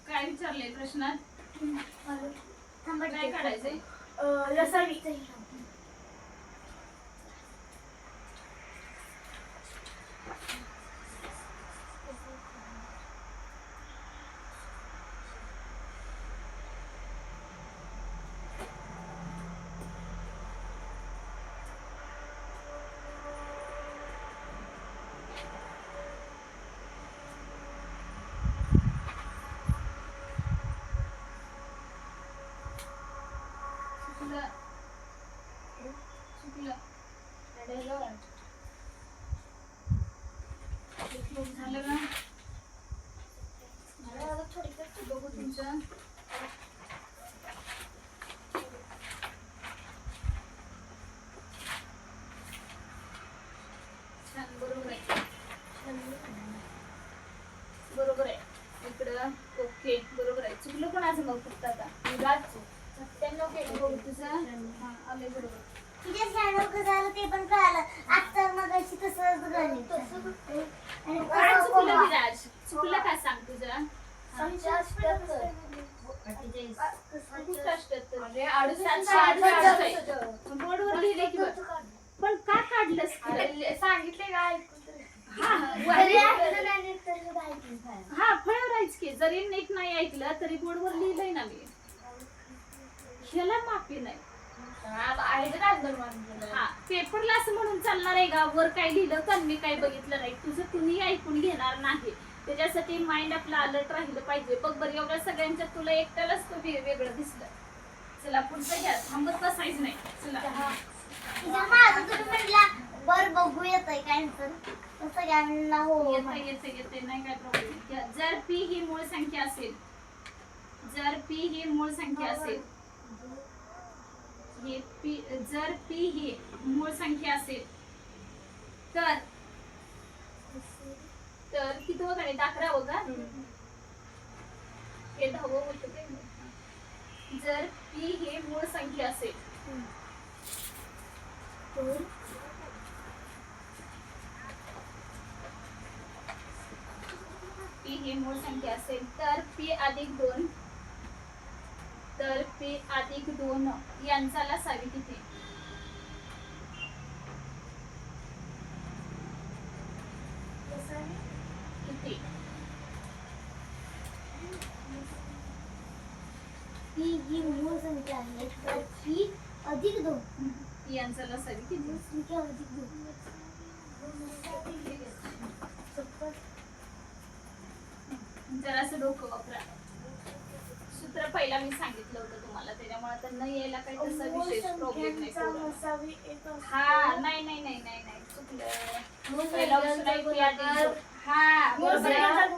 Speaker 1: काय विचारलंय प्रश्नात काय काढायचंय
Speaker 3: लसावी
Speaker 1: झालं का बघू तुमचं छान बरोबर आहे इकडं ओके बरोबर आहे चुकलं पण असं मग फक्त आता 97 केलं बघू तुझं हा आलंय बरोबर
Speaker 2: तिच्या शाळेवर कसं झालं ते पण कळालं आता मग अशी तसंच गणित आणि
Speaker 1: काय
Speaker 2: कसं
Speaker 1: चुकलं
Speaker 2: कोमा.
Speaker 1: विराज चुकलं काय सांग तुझं
Speaker 3: 778
Speaker 1: बोर्डवर लिहिले की बघ. पण का काढलंस
Speaker 3: सांगितले काय
Speaker 1: हा फळं राहायच की जरी नीट नाही ऐकलं तरी बोर्डवर लिहिलंय ना मी ह्याला माफी नाही हा पेपरला असं म्हणून चालणार आहे का वर काय लिहिलं पण मी काय बघितलं नाही तुझं तुम्ही ऐकून घेणार नाही त्याच्यासाठी माइंड आपलं अलर्ट राहिलं पाहिजे बघ बरं एवढ्या सगळ्यांच्यात तुला एकट्यालाच तो वेगळं दिसलं चला पुढचं घ्या थांबत बसायचं नाही चला
Speaker 2: तिच्या मागं तुम्ही म्हटला बर बघू येतंय काय तर सगळ्यांना हो
Speaker 1: येते नाही काय प्रॉब्लेम जर पी ही मूळ संख्या असेल जर पी ही मूळ संख्या असेल जर पी ही मूळ संख्या असेल तर किती होत आहे 11 होगा हे 10 होत जर पी ही मूळ संख्या असेल पी ही मूळ संख्या असेल तर p अधिक 2 तर p अधिक 2 यांचा लसावी किती किती
Speaker 2: ही ही मूळ संख्या आहे तर ही अधिक 2
Speaker 1: यांचा लसावी किती
Speaker 2: संख्या अधिक 2
Speaker 1: आता न यायला काही तसा विशेष प्रॉब्लेम नाही
Speaker 3: संख्यांचा
Speaker 1: पोरांना.
Speaker 3: मसावी एक असतो.
Speaker 1: हा नाही नाही नाही नाही नाही चुकलं. पहिला ऑप्शन आहे पी अधिक
Speaker 4: गुणाकार.
Speaker 1: दोन. हा
Speaker 3: मूळ
Speaker 1: बरोबर आहे.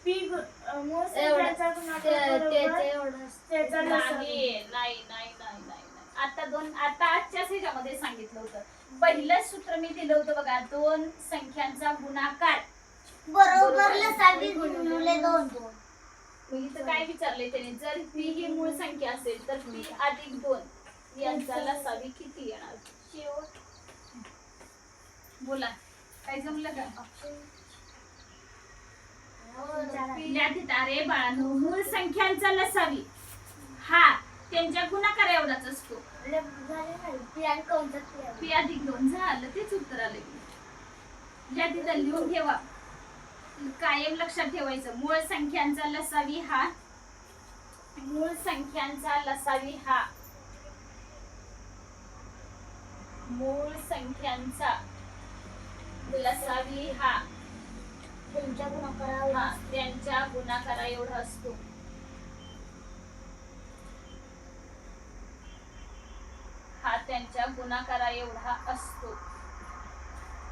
Speaker 3: संख्यांचा मूळ संख्यांचा गुणाकार बरोबर त्याचा लसावी.
Speaker 1: नाही नाही नाही नाही नाही आता आजच्याच ह्याच्यामध्ये सांगितलं होतं. पहिलं सूत्र मी दिलं होतं बघा, दोन संख्यांचा गुणाकार.
Speaker 2: बरोबर लसावी गुणिले 2
Speaker 1: मग इथं काय विचारलंय त्याने, जर पी ही मूळ संख्या असेल तर पी अधिक 2 यांचा लसावी किती येणार? बोला काय जमलं का? लिहित अरे बाळांनो, मूळ संख्यांचा लसावी हा त्यांच्या गुणाकार एवढाच असतो. पी अधिक 2 झालं, तेच उत्तर आलं की. या तिथं लिहून ठेवा, कायम लक्षात ठेवायचं. मूळ संख्यांचा लसावी हा, मूळ संख्यांचा लसावी हा, मूळ संख्यांचा लसावी हा
Speaker 2: त्यांच्या गुणाकारावर
Speaker 1: हा त्यांच्या गुणाकारा एवढा असतो. हा त्यांच्या गुणाकारा एवढा असतो.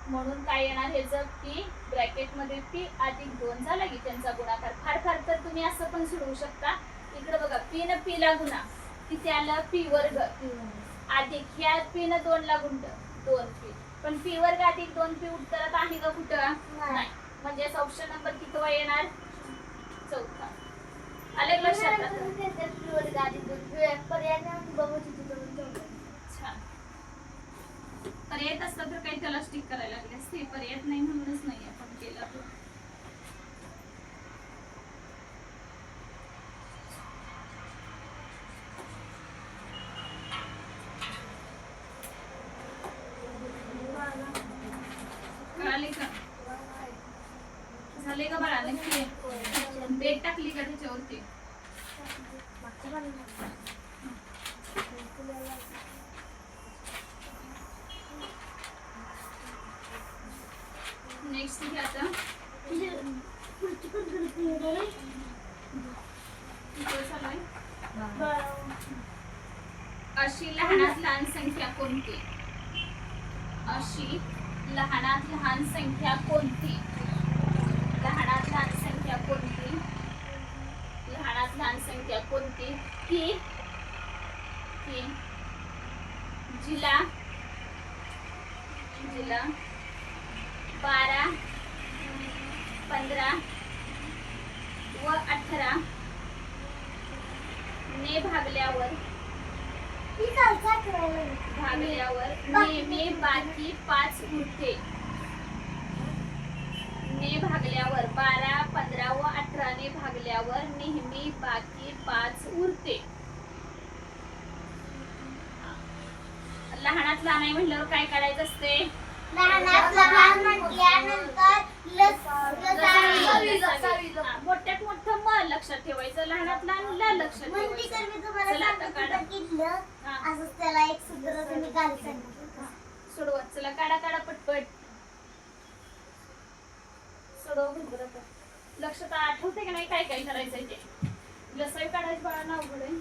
Speaker 1: म्हणून काय येणार, हे जर पी ब्रॅकेट मध्ये पी अधिक 2 झाला की त्यांचा गुणाकार. फार फार तर तुम्ही असं पण सोडवू शकता. इकडे बघा, पी न पी ला गुणा किती आलं, पी वर्ग अधिक ह्या पी न 2 ला गुंड 2p, पण पी वर्ग अधिक 2p उत्तरात आहे का कुठं? नाही. म्हणजे ऑप्शन नंबर किती येणार? चौथा. आले लक्षात आता? छान. पर्याय असता तर काही त्याला स्टिक करायला लागले असते. पर्याय नाही म्हणूनच नाही आपण केलं. कळाले का? झाले का बाळा? नक्की बेट टाकली का त्याच्यावरती? नेक्स्ट घ्या आता. इकडे चालू आहे. अशी लहानात लहान संख्या कोणती? अशी लहानात लहान संख्या कोणती? लहानात लहान संख्या कोणती? लहानात लहान संख्या कोणती? की जिला 12, 15 व 18 ने भागल्यावर नेहमी बाकी 5 उरते. ने भागल्यावर 12, 15 व 18 ने भागल्यावर नेहमी बाकी 5 उरते. लहानात लहान आहे म्हटल्यावर काय करायचं असते?
Speaker 2: लहानात लहान म्हटल्यानंतर
Speaker 1: मोठ्यात मोठं म लक्षात ठेवायचं, लहानात लहान ला लक्षात
Speaker 2: म्हणते तर
Speaker 1: ठेवायचं.
Speaker 2: मी तुम्हाला
Speaker 1: चला आता
Speaker 2: सांगितलं
Speaker 1: काढा.
Speaker 2: किल्लं
Speaker 1: हा.
Speaker 2: असंच त्याला एक सूत्र तुम्ही काढू सांगितलं.
Speaker 1: सोडवत चला, काढा पटपट सोडव. बरोबर आता लक्षात आठवते का नाही काय काय करायचंय ते? लसावी काढायची बाळा ना अवघड आहे.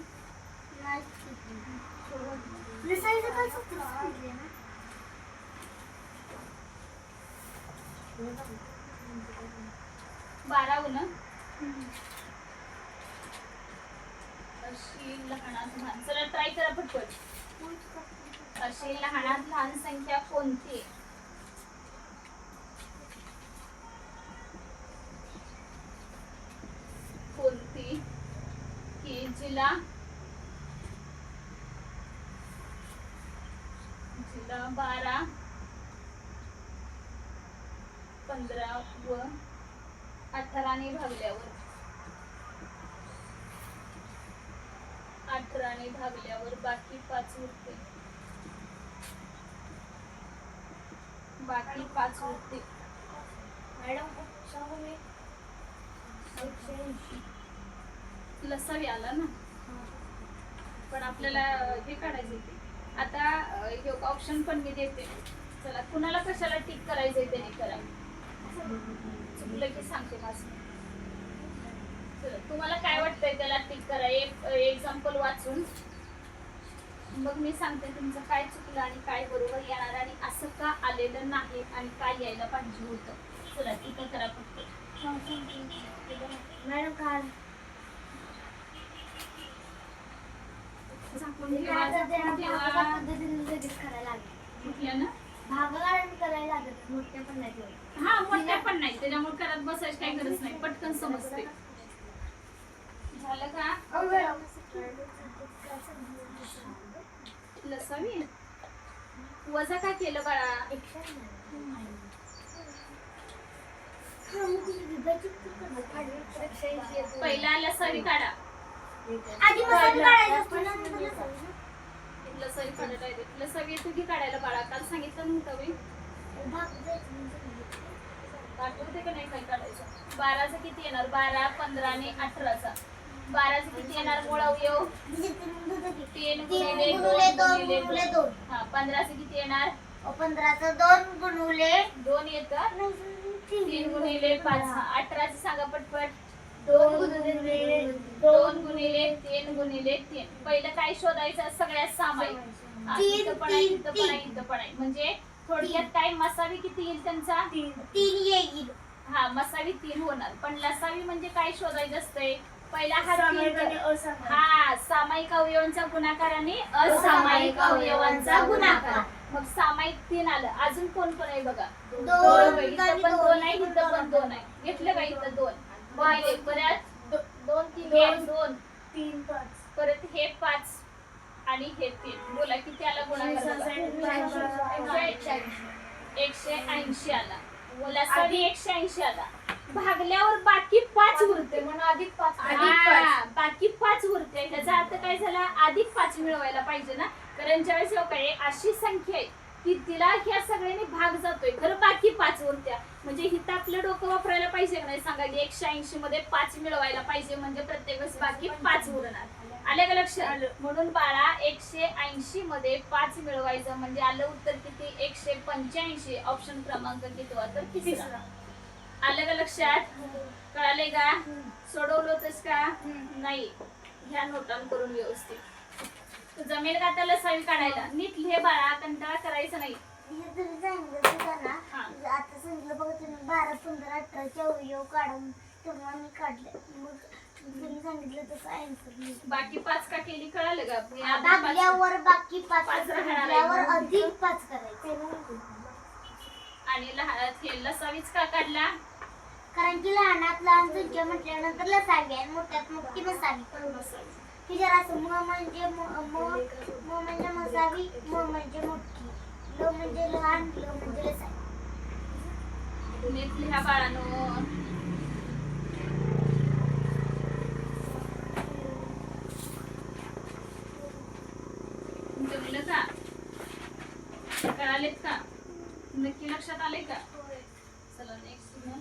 Speaker 2: लसाईचं काय सूत्र सांगितलं ना?
Speaker 1: 12 उन अशी लहानात लहान. चला ट्राय करा पटपट. अशी लहानात लहान संख्या कोणती? कोणती की जिला 12, 15 व 18 ने भागल्यावर 18 ने भागल्यावर बाकी 5 उरते. बाकी 5 उरते.
Speaker 3: मॅडम सांगू मी
Speaker 1: लसावी आला ना, पण आपल्याला हे काढायचं ते. आता हे ऑप्शन पण मी देते. चला, कुणाला कशाला टिक करायचंय त्याने करा. चुकलं की सांगते माझं. चला, तुम्हाला काय वाटतंय त्याला टिक करा? एक एक्झाम्पल वाचून मग मी सांगते तुमचं काय चुकलं आणि काय बरोबर येणार आणि असं का आलेलं नाही आणि काय यायला पाहिजे होतं. चला इथं करा फक्त.
Speaker 3: मॅडम काल
Speaker 1: झाकून ठेवा, झाकून ठेवा. कुठल्या ना?
Speaker 3: भागागाडून करायला लागत मोठ्या पण नाही ठेवत.
Speaker 1: हा मोठ्या पण नाही त्याच्यामुळे करत बसायची काही गरज नाही, पटकन समजते. झालं का? लसावी वजा का केलं बाळा? पहिला लसावी काढा.
Speaker 2: आधी मसाला काढायचा असतो ना, नंतर लसावी.
Speaker 1: लसावी काढायला येते. लसावी येतो की काढायला बाळा? काल सांगितलं नव्हतं मी. आठवते का नाही काय काढायचं? 12चा किती येणार? 12, 15 आणि 18चा. 12चा किती येणार? मूळ अवयव 3 गुणिले 2. हा 15चा किती येणार?
Speaker 2: 15चा 2 गुणुले
Speaker 1: 2 येतं. 3 गुणिले 5. 18चं सांगा पटपट.
Speaker 3: 2 गुणिले
Speaker 1: 2 गुणिले 3 गुणिले 3. पहिलं काय शोधायचं? सगळ्यात सामायिक. हा, इथं पण आहे, इथं पण आहे, इथं पण आहे. म्हणजे थोडक्यात काय मसावी किती येईल त्यांचा?
Speaker 2: 3 येईल.
Speaker 1: हा मसावी 3 होणार. पण लसावी म्हणजे काय शोधायचं असतंय? पहिला हा 3. हा सामायिक अवयवांचा गुणाकार आणि असामायिक अवयवांचा गुणाकार. मग सामायिक 3 आलं. अजून कोण कोण आहे बघा?
Speaker 2: 2.
Speaker 1: इथं पण 2 आहे, इथं पण 2 आहे. घेतलं का? इथं 2 गुणिले परत 2 3 2
Speaker 3: 3 5
Speaker 1: परत हे 5 आणि हे 3. बोला किती आला गुणाकार? 180 आला. लसावी 180 आला. भागल्यावर बाकी 5 उरते म्हणून अधिक 5. बाकी 5 उरते. ह्याचा अर्थ काय झाला? अधिक 5 मिळवायला पाहिजे ना. कारण ज्यावेळेस काय अशी संख्या आहे की तिला ह्या सगळ्यांनी भाग जातोय खरं बाकी 5 उरत्या. म्हणजे हिथं आपलं डोकं वापरायला पाहिजे का नाही सांगा की 180 मध्ये 5 मिळवायला पाहिजे म्हणजे प्रत्येक वेळेस बाकी 5 उरणार. आलं का लक्षात? म्हणून बाळा 180 मध्ये 5 मिळवायचं म्हणजे आलं उत्तर किती? 185. ऑप्शन क्रमांक किती? तर तिसरा. आलं का लक्षात? कळाले का? सोडवलं होतंस का? नाही. ह्या नोटान करून व्यवस्थित. जमेल का आता लसावी काढायला? नीट लिहे बाळा, कंटाळा करायचा नाही.
Speaker 2: हे तुम्ही सांगितलं होतं ना, आता सांगितलं बघा तुम्ही 12, 15, 18चे अवयव काढून तेव्हा मी काढले. मग तुम्ही सांगितलं तसं आन्सर.
Speaker 1: बाकी 5 का केली? कळालं का?
Speaker 2: भागल्यावर बाकी 5
Speaker 1: राहणार आहे.
Speaker 2: भागल्यावर अधिक 5 करायचे.
Speaker 1: आणि हे लसावीच का काढला?
Speaker 2: कारण की लहानात लहान संख्या म्हटल्यानंतर लसावी आणि मोठ्यात मोठी मसावी. की जरा असं म म्हणजे मसावी, म म्हणजे मोठी, ल म्हणजे लहान, ल म्हणजे लसावी.
Speaker 1: नीट लिहा बाळांनो. जमलं का? कळालेत का? नक्की लक्षात आले का? चला नेक्स्ट मग.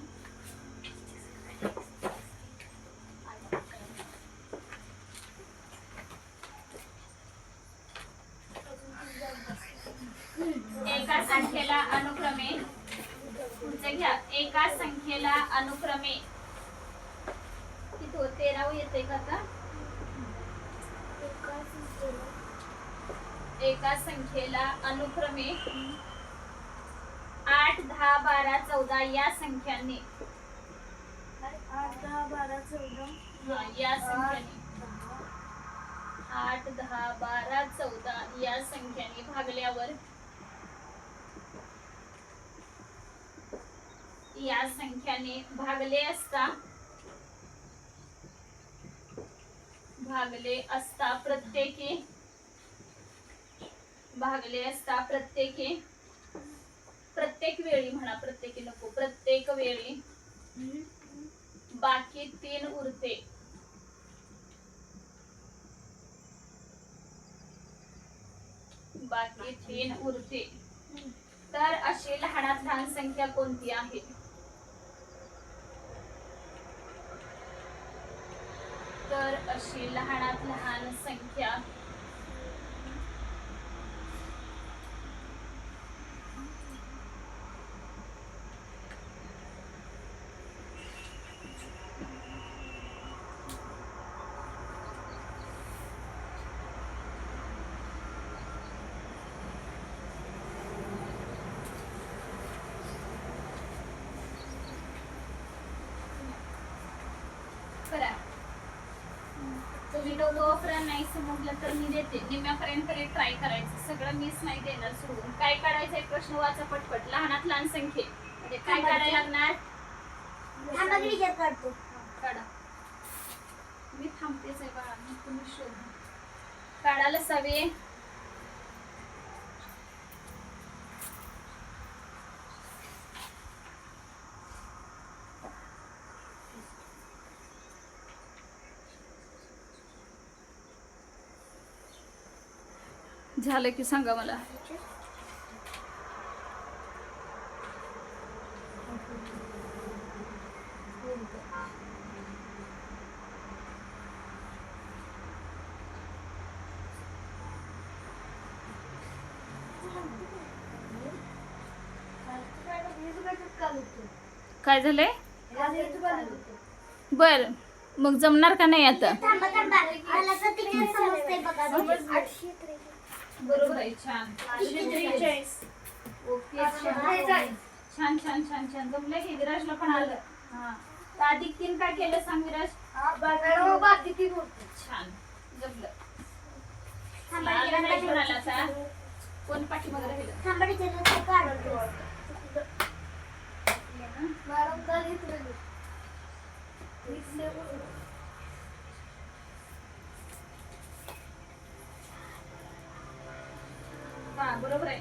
Speaker 1: एका संख्येला अनुक्रमे पुढचं घ्या. एका संख्येला अनुक्रमे किती? 13 येते का आता? एका संख्येला अनुक्रमे 8, 10, 12, 14 या संख्यांनी
Speaker 3: 8 10 12 14
Speaker 1: या संख्यांनी 8, 10, 12, 14 या संख्यांनी भागल्यावर या संख्याने भागले असता प्रत्येकी प्रत्येक वेळी म्हणा, प्रत्येकी नको, प्रत्येक वेळी बाकी 3 उरते. बाकी 3 उरते. तर अशी लहानात लहान संख्या कोणती आहे? तर अशी लहानात लहान संख्या डोकं वखरं नाही समजलं तर मी देते. निम्म्यापर्यंत तरी ट्राय करायचं. सगळं मीच नाही देणार सोडून. काय काढायचं एक प्रश्न वाचा पटपट. लहानात लहान संख्ये म्हणजे काय काढायला लागणार?
Speaker 2: थांबा की विचार करतो.
Speaker 1: काढा. मी थांबतेच आहे बाळा. मी तुम्ही शोधा. काढायला सवे. झालं की सांगा मला. काय झालंय? बर मग जमणार का नाही आता?
Speaker 2: थांबा थांबा मला तर तिकडे समजतंय बघा.
Speaker 1: बरोबर आहे. छान. ओके छान छान छान छान जमलं की. विराजला पण आलं. हा तर अधिक 3 काय केलं सांग विराज. छान जमलं. आलं नाही कोणाला आता? कोण पाठीमागे राहिलं?
Speaker 2: थांबा विचार काढतो.
Speaker 1: हा बरोबर आहे.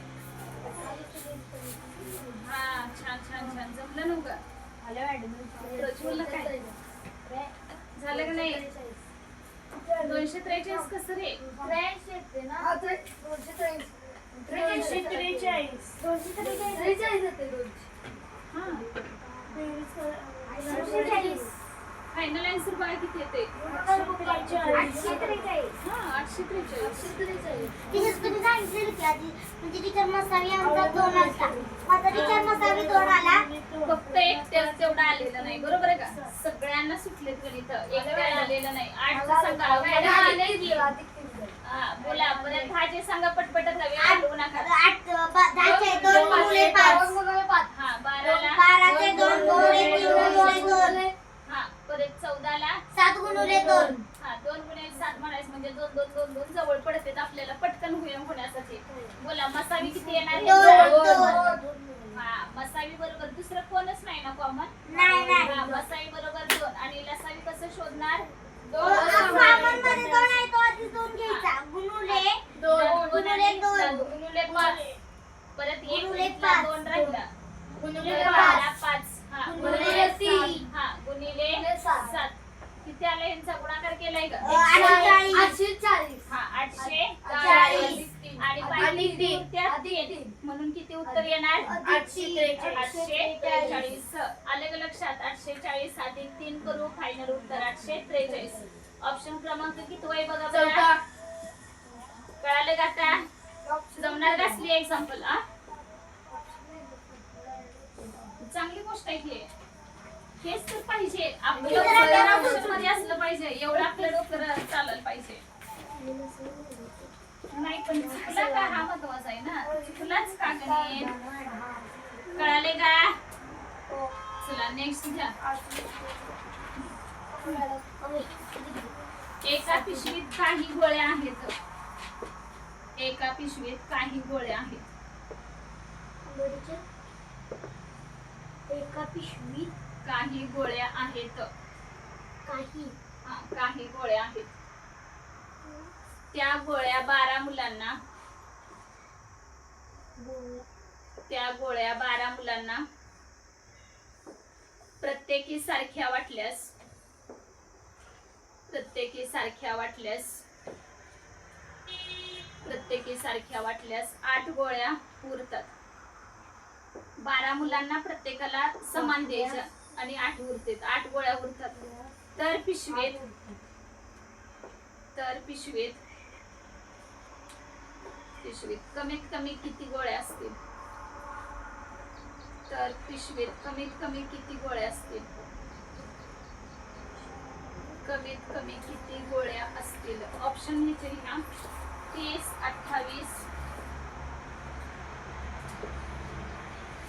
Speaker 1: हा छान छान छान जमलं नव्हतं का? प्रज्वलला काय झालं का नाही? 243 कसं रे?
Speaker 2: 243
Speaker 1: फायनल आन्सर बघा किती येते.
Speaker 2: 843
Speaker 1: हा 843.
Speaker 2: टीचर तुम्ही सांगितलं की आधी म्हणजे टीचर मसावी आमचा 2 आलता. माझा टीचर मसावी 2 आला.
Speaker 1: फक्त एक टेस्ट तेवढा आलेला नाही. बरोबर आहे का? सगळ्यांना सुटलेत गणित. एक काय आलेलं नाही. 8 सांगा. हा बोला परत. 10 सांगा पटपट. वेळ घालवू नका.
Speaker 2: 10चे 2 गुणिले 5.
Speaker 1: हा 12ला
Speaker 2: 12चे 2 गुणिले 3 गुणिले 2.
Speaker 1: हा परत 14ला
Speaker 2: 7 गुणिले 2.
Speaker 1: हा 2 गुणिले 7 म्हणायचं म्हणजे 2 2 2 2 जवळ पडतात आपल्याला पटकन होण्यासाठी. बोला मसावी किती येणार?
Speaker 2: 2.
Speaker 1: हा मसावी बरोबर दुसरं कोणच नाही ना कॉमन.
Speaker 2: नाही
Speaker 1: हा मसावी बरोबर 2 आणि लसावी कसं शोधणार? 2
Speaker 2: कॉमन मध्ये 2 आहे तो आधी 2 घ्यायचा. गुणिले
Speaker 1: 2
Speaker 2: गुणिले 2
Speaker 1: गुणिले 5 परत 1
Speaker 2: गुणिले
Speaker 1: गुणिले
Speaker 2: 5.
Speaker 1: 2 राहिला.
Speaker 2: गुणिले
Speaker 1: 5 हा
Speaker 2: गुणिले 3.
Speaker 1: हा गुणिले 7 किती आलं? यांचा गुणाकार केलाय का?
Speaker 2: 48.
Speaker 1: हा 840 आणि
Speaker 2: आणि
Speaker 1: बाकी
Speaker 2: तीन.
Speaker 1: त्यात 3 म्हणून किती उत्तर येणार? 843. आलं का लक्षात? 840 अधिक 3 करू. फायनल उत्तर 843. ऑप्शन क्रमांक किती आहे बघा बरं. कळालं का आता? जमणार कसली एक्झाम्पल? चांगली गोष्ट आहे की. हेच तर पाहिजे आपलं ऑप्शन मध्ये असलं पाहिजे. एवढं आपलं डोकं चालायला पाहिजे. नाही पण चुकला का हा महत्वाचा आहे ना. चुकलाच का गणित? कळाले का? चला नेक्स्ट घ्या. एका पिशवीत काही गोळ्या आहेत. एका पिशवीत काही गोळ्या आहेत.
Speaker 2: एका पिशवीत
Speaker 1: काही गोळ्या आहेत. काही गोळ्या आहेत. त्या गोळ्या 12 मुलांना प्रत्येकी सारख्या वाटल्यास 8 गोळ्या उरतात. 12 मुलांना प्रत्येकाला समान द्यायच्या आणि 8 उरतात. 8 गोळ्या उरतात. तर पिशवीत कमीत कमी किती गोळ्या असतील? कमीत कमी किती गोळ्या असतील? ऑप्शन ह्याचे लिहा. 30 28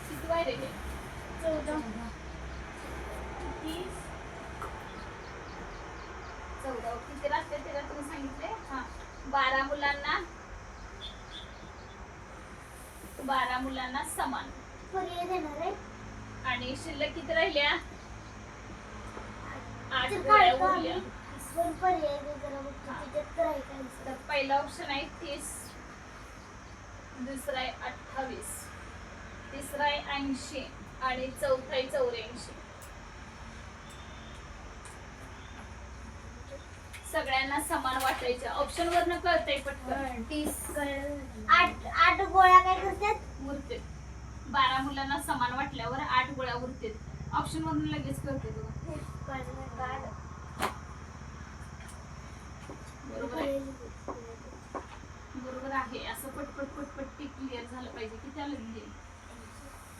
Speaker 1: किती आहे रे? 14 30 14 किती असते? त्याला तुम्ही 12 मुलांना समान.
Speaker 2: पर्याय देणार आहे.
Speaker 1: आणि शिल्लक किती राहिल्या? 8
Speaker 2: तर
Speaker 1: गोळ्या
Speaker 2: काढतो
Speaker 1: उरल्या.
Speaker 2: आम्ही. पण पर्याय दे जरा बघतो त्याच्यात तर आहे काय.
Speaker 1: तर पहिला ऑप्शन आहे 30, दुसरा आहे 28, तिसरा आहे 80 आणि चौथा आहे 84. सगळ्यांना समान वाटायचं. ऑप्शन वरनं कळतंय पटकन.
Speaker 2: 8 गोळ्या काय करतात.
Speaker 1: उरते. 12 मुलांना समान वाटल्यावर 8 गोळ्या उरते. ऑप्शन वरून लगेच कळते बघा. बरोबर आहे. बरोबर आहे. असं पटपट पटपट क्लिअर झालं पाहिजे. किती आलं म्हणजे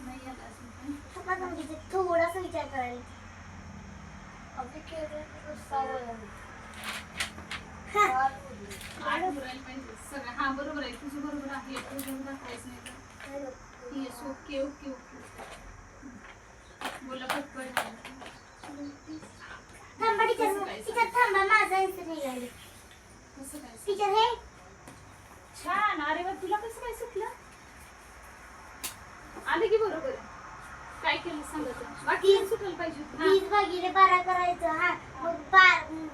Speaker 1: नाही आलं असं पण.
Speaker 2: थोडासा विचार करायला.
Speaker 1: आठ उरायला पाहिजे सगळं. हा बरोबर आहे. तुझं बरोबर आहे. तुझं दाखवायच नाही तर येस. Okay okay okay. बोला पटपट.
Speaker 2: थांबा टीचर थांबा माझा आन्सर निघाले.
Speaker 1: कसं काय?
Speaker 2: टीचर हे
Speaker 1: छान. अरे वा, तुला कसं काय सुटलं? आलं की बरोबर आहे. काय केलं सांगत बाकी सुटायला पाहिजे होतं. हा.
Speaker 2: 20 भागिले 12 करायचं. हा मग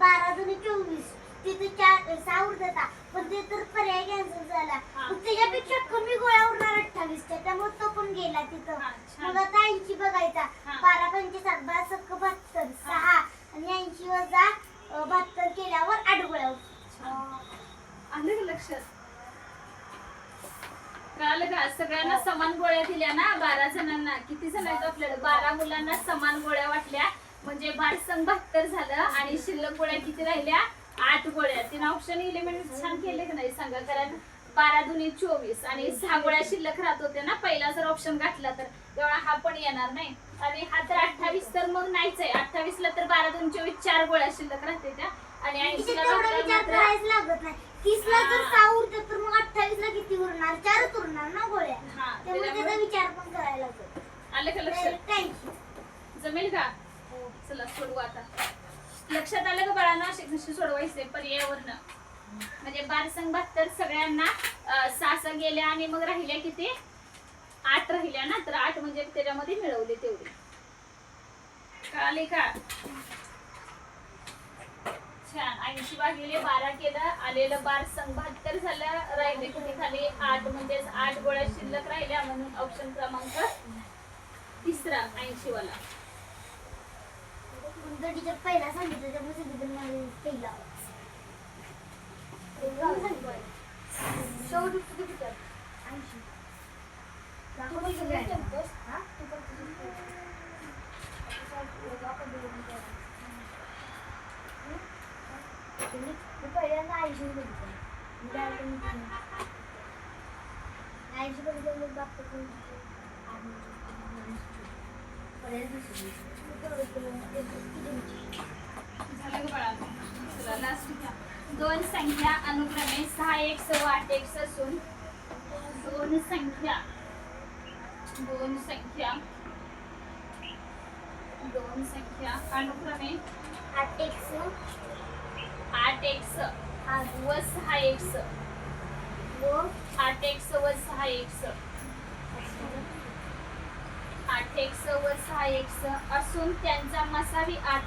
Speaker 2: 12 दुनी 24 तिथे 6 उरतात. पण ते तर पर्याय कॅन्सल झाला.
Speaker 1: हा.
Speaker 2: मग त्याच्यापेक्षा कमी गोळ्या उरणार 28च्या. त्यामुळे तो पण गेला तिथं.
Speaker 1: हा, छान.
Speaker 2: मग आता 80 बघायचा.
Speaker 1: हा.
Speaker 2: 12 पंचे 7 12 सक्क 72 6 आणि 80 वजा 72 केल्यावर 8 गोळ्या उरतात.
Speaker 1: आलं का लक्षात? कळालं का? सगळ्यांना समान गोळ्या दिल्या ना. 12 जणांना. किती जणांचं आपल्याला? 12 मुलांना समान गोळ्या वाटल्या म्हणजे 12 संग 72 झालं. आणि शिल्लक गोळ्या किती राहिल्या? 8 गोळ्या. 3 ऑप्शन एलिमेंट छान केले का नाही सांगा. कारण 12 दुनी 24 आणि 6 गोळ्या शिल्लक राहत होत्या ना. पहिला जर ऑप्शन घातला तर तेवढा हा पण येणार नाही. आणि हा तर 28 तर मग नाहीच आहे. 28 ला तर 12 दुनी 24 4 गोळ्या शिल्लक राहते त्या. आणि 80 ला
Speaker 2: तेवढा
Speaker 1: घातल्यावर
Speaker 2: विचार
Speaker 1: मात्र
Speaker 2: करायला लागत नाही. 30 ला जर 6 उरतात तर मग 28 ला किती उरणार? 4च उरणार ना गोळ्या.
Speaker 1: हा,
Speaker 2: त्यामुळे त्याचा
Speaker 1: त्याच्यामुळे
Speaker 2: विचार पण करायला लागतो.
Speaker 1: आलं का लक्षात?
Speaker 2: 80.
Speaker 1: जमेल का? चला सोडवू आता. लक्षात आलं का बाळांनो? असे कसे सोडवायचे पर्यायावरनं. म्हणजे 12 संग 72 सगळ्यांना 6 गेल्या आणि मग राहिल्या किती? 8 राहिल्या ना. तर 8 म्हणजे त्याच्यामध्ये मिळवले तेवढे. कळाले का? छान. 80 भागिले 12 केलं. आलेलं 12 संग 72 झालं. राहिले किती खाली? 8 म्हणजे 8 गोळ्या शिल्लक राहिल्या. म्हणून ऑप्शन क्रमांक तिसरा 80 वाला.
Speaker 2: टीचर पहिला सांगितलं त्यामुळे सगळीजण मला पहिला शेवट किती टीचर 80 पहिल्यांदा 80 बघितलं बाप्पा
Speaker 1: झालं का बाळांनो? चला लास्ट घ्या. 2 संख्या अनुक्रमे 6x व 8x असून दोन संख्या अनुक्रमे
Speaker 2: 8x
Speaker 1: 8x व 6x
Speaker 2: व
Speaker 1: 8x व 6x 8x व 6x असून त्यांचा मसावी 8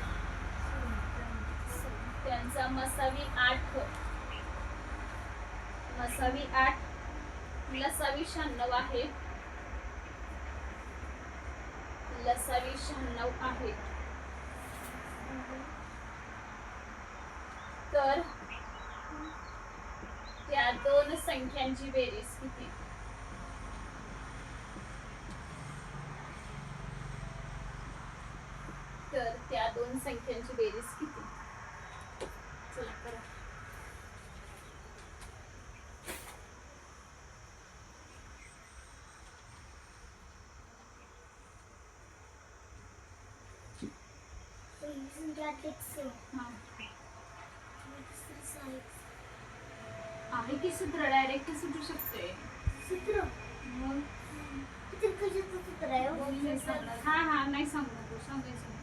Speaker 1: लसावी 96 आहे. तर त्या दोन संख्यांची बेरीज किती? चला करा. हा. आहे की सूत्र डायरेक्ट सुटू शकते.
Speaker 2: सूत्र
Speaker 1: मग
Speaker 2: किती कशाचं सूत्र आहे हो?
Speaker 1: नाही सांगणार. हा नाही सांगू नको. सांगायचं.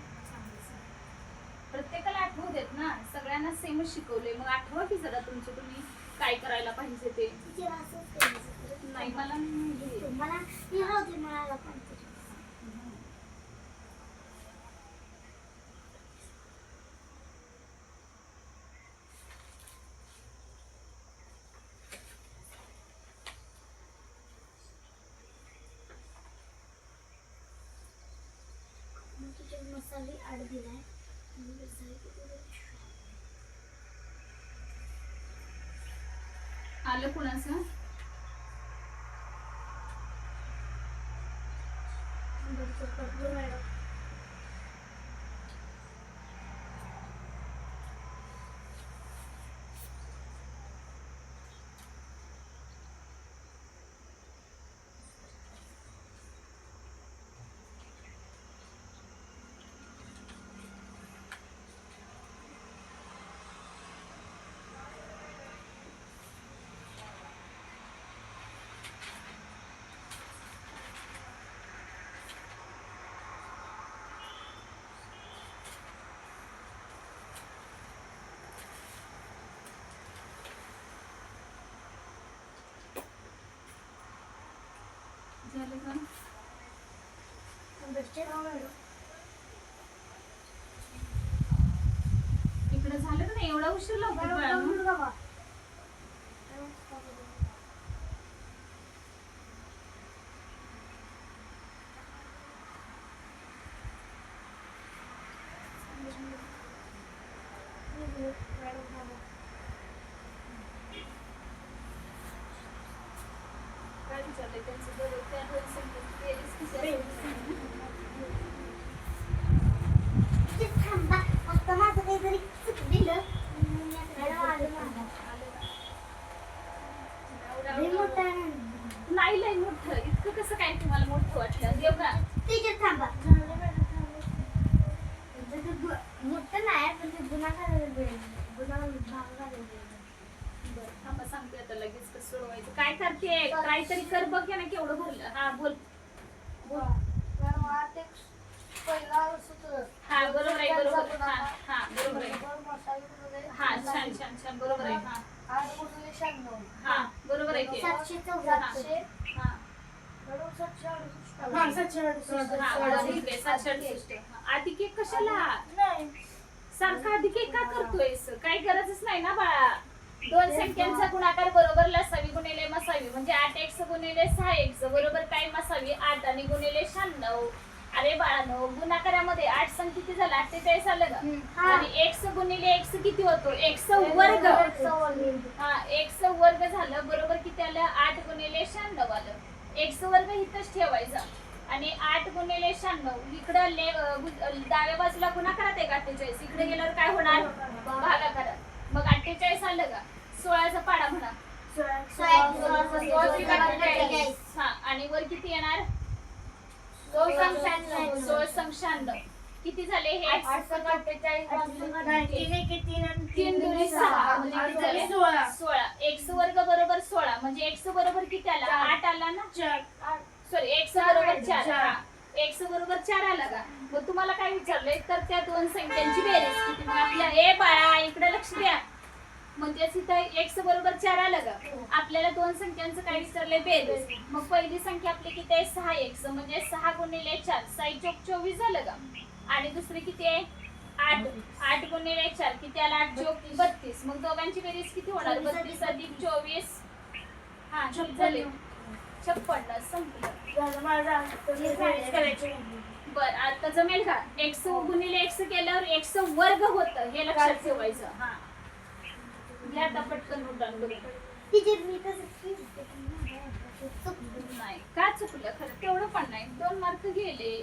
Speaker 1: प्रत्येकाला आठवू देत ना. सगळ्यांना सेमच शिकवले. मग आठवा की जरा तुमचं तुम्ही काय करायला पाहिजे ते.
Speaker 2: टीचर असंच केलं सूत्र.
Speaker 1: नाही मला नाही.
Speaker 2: मला ती होती मला पण मसाले ऍड दिलाय
Speaker 1: आलं कुणाचं झालं का इकडे झालं का नाही एवढा उशीर लागतो काय विचारलंय त्यांचं बरोबर त्या दोन संख्येची बेरीज किती असेल?
Speaker 2: ते थांबा आता माझं काहीतरी चूक दिलं लय मोठं आहे.
Speaker 1: नाही लय मोठं इतकं कसं काय तुम्हाला मोठं वाटलं देव का
Speaker 2: टीचर थांबा मोठं नाही पण ते गुन्हा
Speaker 1: बरं थांबा सांगते आता लगेच कसं सोडवायचं काय करते काहीतरी कर बघ ना केवढं भरलं हा बोल हा बरोबर आहे बरोबर हा हा बरोबर आहे हा छान छान छान बरोबर आहे हा बरोबर आहे की
Speaker 2: 714
Speaker 1: हा हा अधिक आहे 768 अधिक एक कशाला सारखा अधिक एक का करतोयस काही गरजच नाही ना बाळा दोन संख्यांचा गुणाकार बरोबर लसावी गुणिले मसावी म्हणजे 8x गुणिले 6x बरोबर काय मसावी 8 आणि गुणिले 96 अरे बाळांनो गुणाकारामध्ये 8 संख्या किती झाला 48 आलं का आणि x गुणिले x किती होतो x वर्ग हा x वर्ग झालं बरोबर किती आलं 8 गुणिले 96 आलं x वर्ग इथंच ठेवायचा आणि 8 गुणिले 96 इकडं डाव्या बाजूला गुणाकारात आहे 48 इकडे गेल्यावर काय होणार भागाकारात मग 48 आलं का 16चा पाडा म्हणा हा आणि वर किती येणार 1696 किती झाले हे 3 दुनी 6 म्हणजे किती झाले 16 x वर्ग बरोबर 16 म्हणजे x बरोबर किती आला 8 आला ना सॉरी x बरोबर 4 हा x बरोबर 4 आला का मग तुम्हाला काय विचारलंय तर त्या दोन संख्यांची बेरीज किती मग आपल्या ए बाळा इकडे लक्ष द्या म्हणजे इथं x बरोबर 4 आलं का आपल्याला दोन संख्यांचं काय विचारलंय बेरीज मग पहिली संख्या आपली किती आहे 6x म्हणजे 6 गुणिले 4 6 चौक 24 झालं का आणि दुसरी किती आहे 8 गुणिले 4 किती आला 8 चौक 32 मग दोघांची बेरीज किती होणार 32 अधिक 24 हा किती झाले 56 संपलं बर आता जमेल का x गुणिले x केल्यावर x वर्ग होतं हे लक्षात ठेवायचं हा घ्या आता पटकन उड्डाण करून
Speaker 2: टीचर मी तसं
Speaker 1: नाही का चुकलं खरं तेवढं पण नाही 2 मार्क गेले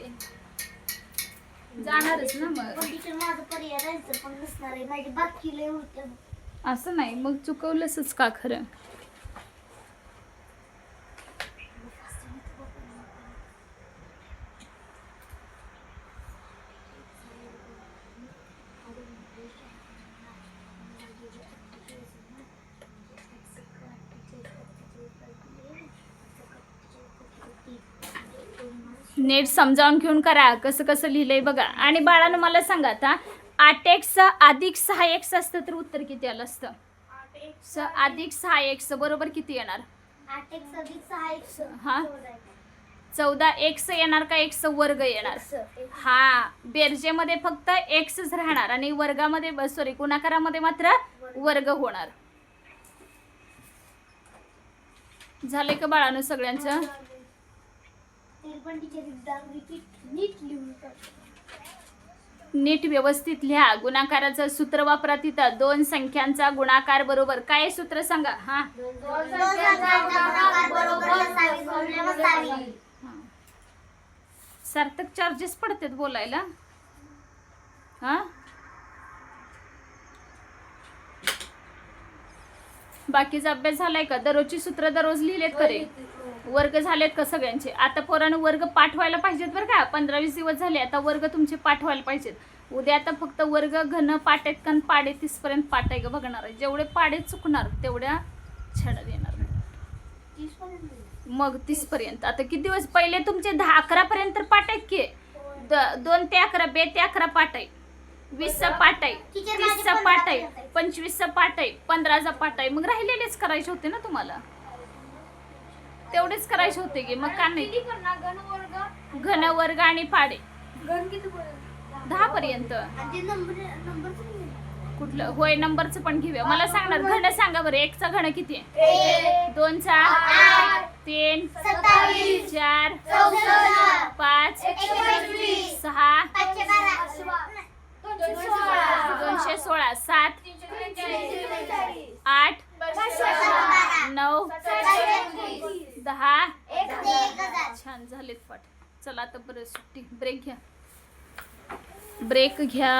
Speaker 1: जाणारच ना मग
Speaker 2: टीचर माझं पर्याय राहायचं पण नसणार आहे माझी बाकी लय उरतं
Speaker 1: असं नाही मग चुकवलंच का खरं नीट समजावून घेऊन करा कसं कसं लिहिलंय बघा आणि बाळानं मला सांगा आता 8x अधिक 6x असतं तर उत्तर किती आलं असतं अधिक 6x बरोबर किती येणार
Speaker 2: 8 एक 26 6 एक 14
Speaker 1: हा 14 एक्स येणार का एक्स वर्ग येणार? हा बेरजेमध्ये फक्त एक्सच राहणार आणि वर्गामध्ये सॉरी गुणाकारामध्ये मात्र वर्ग होणार. झाले का बाळांनो सगळ्यांचं?
Speaker 2: तरी पण टीचर एकदा रिपीट नीट लिहून टाक.
Speaker 1: नीट व्यवस्थित लिहा. गुणाकाराचं सूत्र वापरा तिथं. दोन संख्यांचा गुणाकार बरोबर काय आहे सूत्र सांगा. हा
Speaker 2: दोन संख्यांचा गुणाकार बरोबर लसावी गुणिले मसावी.
Speaker 1: सार्थक चार्जेस पडतात बोलायला. हा बाकीचा अभ्यास झालाय का? दररोजची सूत्र दररोज लिहिलेत का रे? वर्ग झालेत का सगळ्यांचे? आता पोरांनो वर्ग पाठवायला पाहिजेत बरं का. 15-20 दिवस झाले आता वर्ग तुमचे पाठवायला पाहिजेत. उद्या आता फक्त वर्ग घन पाठ आहेत का पाडे 30 पर्यंत पाठ आहे का बघणार आहे. जेवढे पाडे चुकणार तेवढ्या छेडा देणार. मग 30 पर्यंत. आता किती दिवस पहिले तुमचे 10-11 पर्यंत पाठ आहेत की 2 ते 11 2 ते 11 पाठ आहे. 20चा पाठ आहे, 30चा पाठ आहे, 25चा पाठ आहे, 15चा पाठ आहे. मग राहिलेलेच करायचे होते ना तुम्हाला. तेवढेच करायचे होते की मग का नाही. घन वर्ग आणि पाडे
Speaker 3: गण किती पर्यंत?
Speaker 1: 10 पर्यंत.
Speaker 2: आणि ते नंबरचं
Speaker 1: कुठलं होय नंबरचं पण घेऊया. मला सांगणार घन सांगा बरं. 1चा घन किती आहे? 2चा 3
Speaker 2: 27
Speaker 1: 4
Speaker 2: 14
Speaker 1: 5
Speaker 2: 125
Speaker 1: 6
Speaker 2: 512
Speaker 1: 216 7 8 9 10. छान झालेत पाठ. चला आता बरं सुट्टी ब्रेक घ्या. ब्रेक घ्या.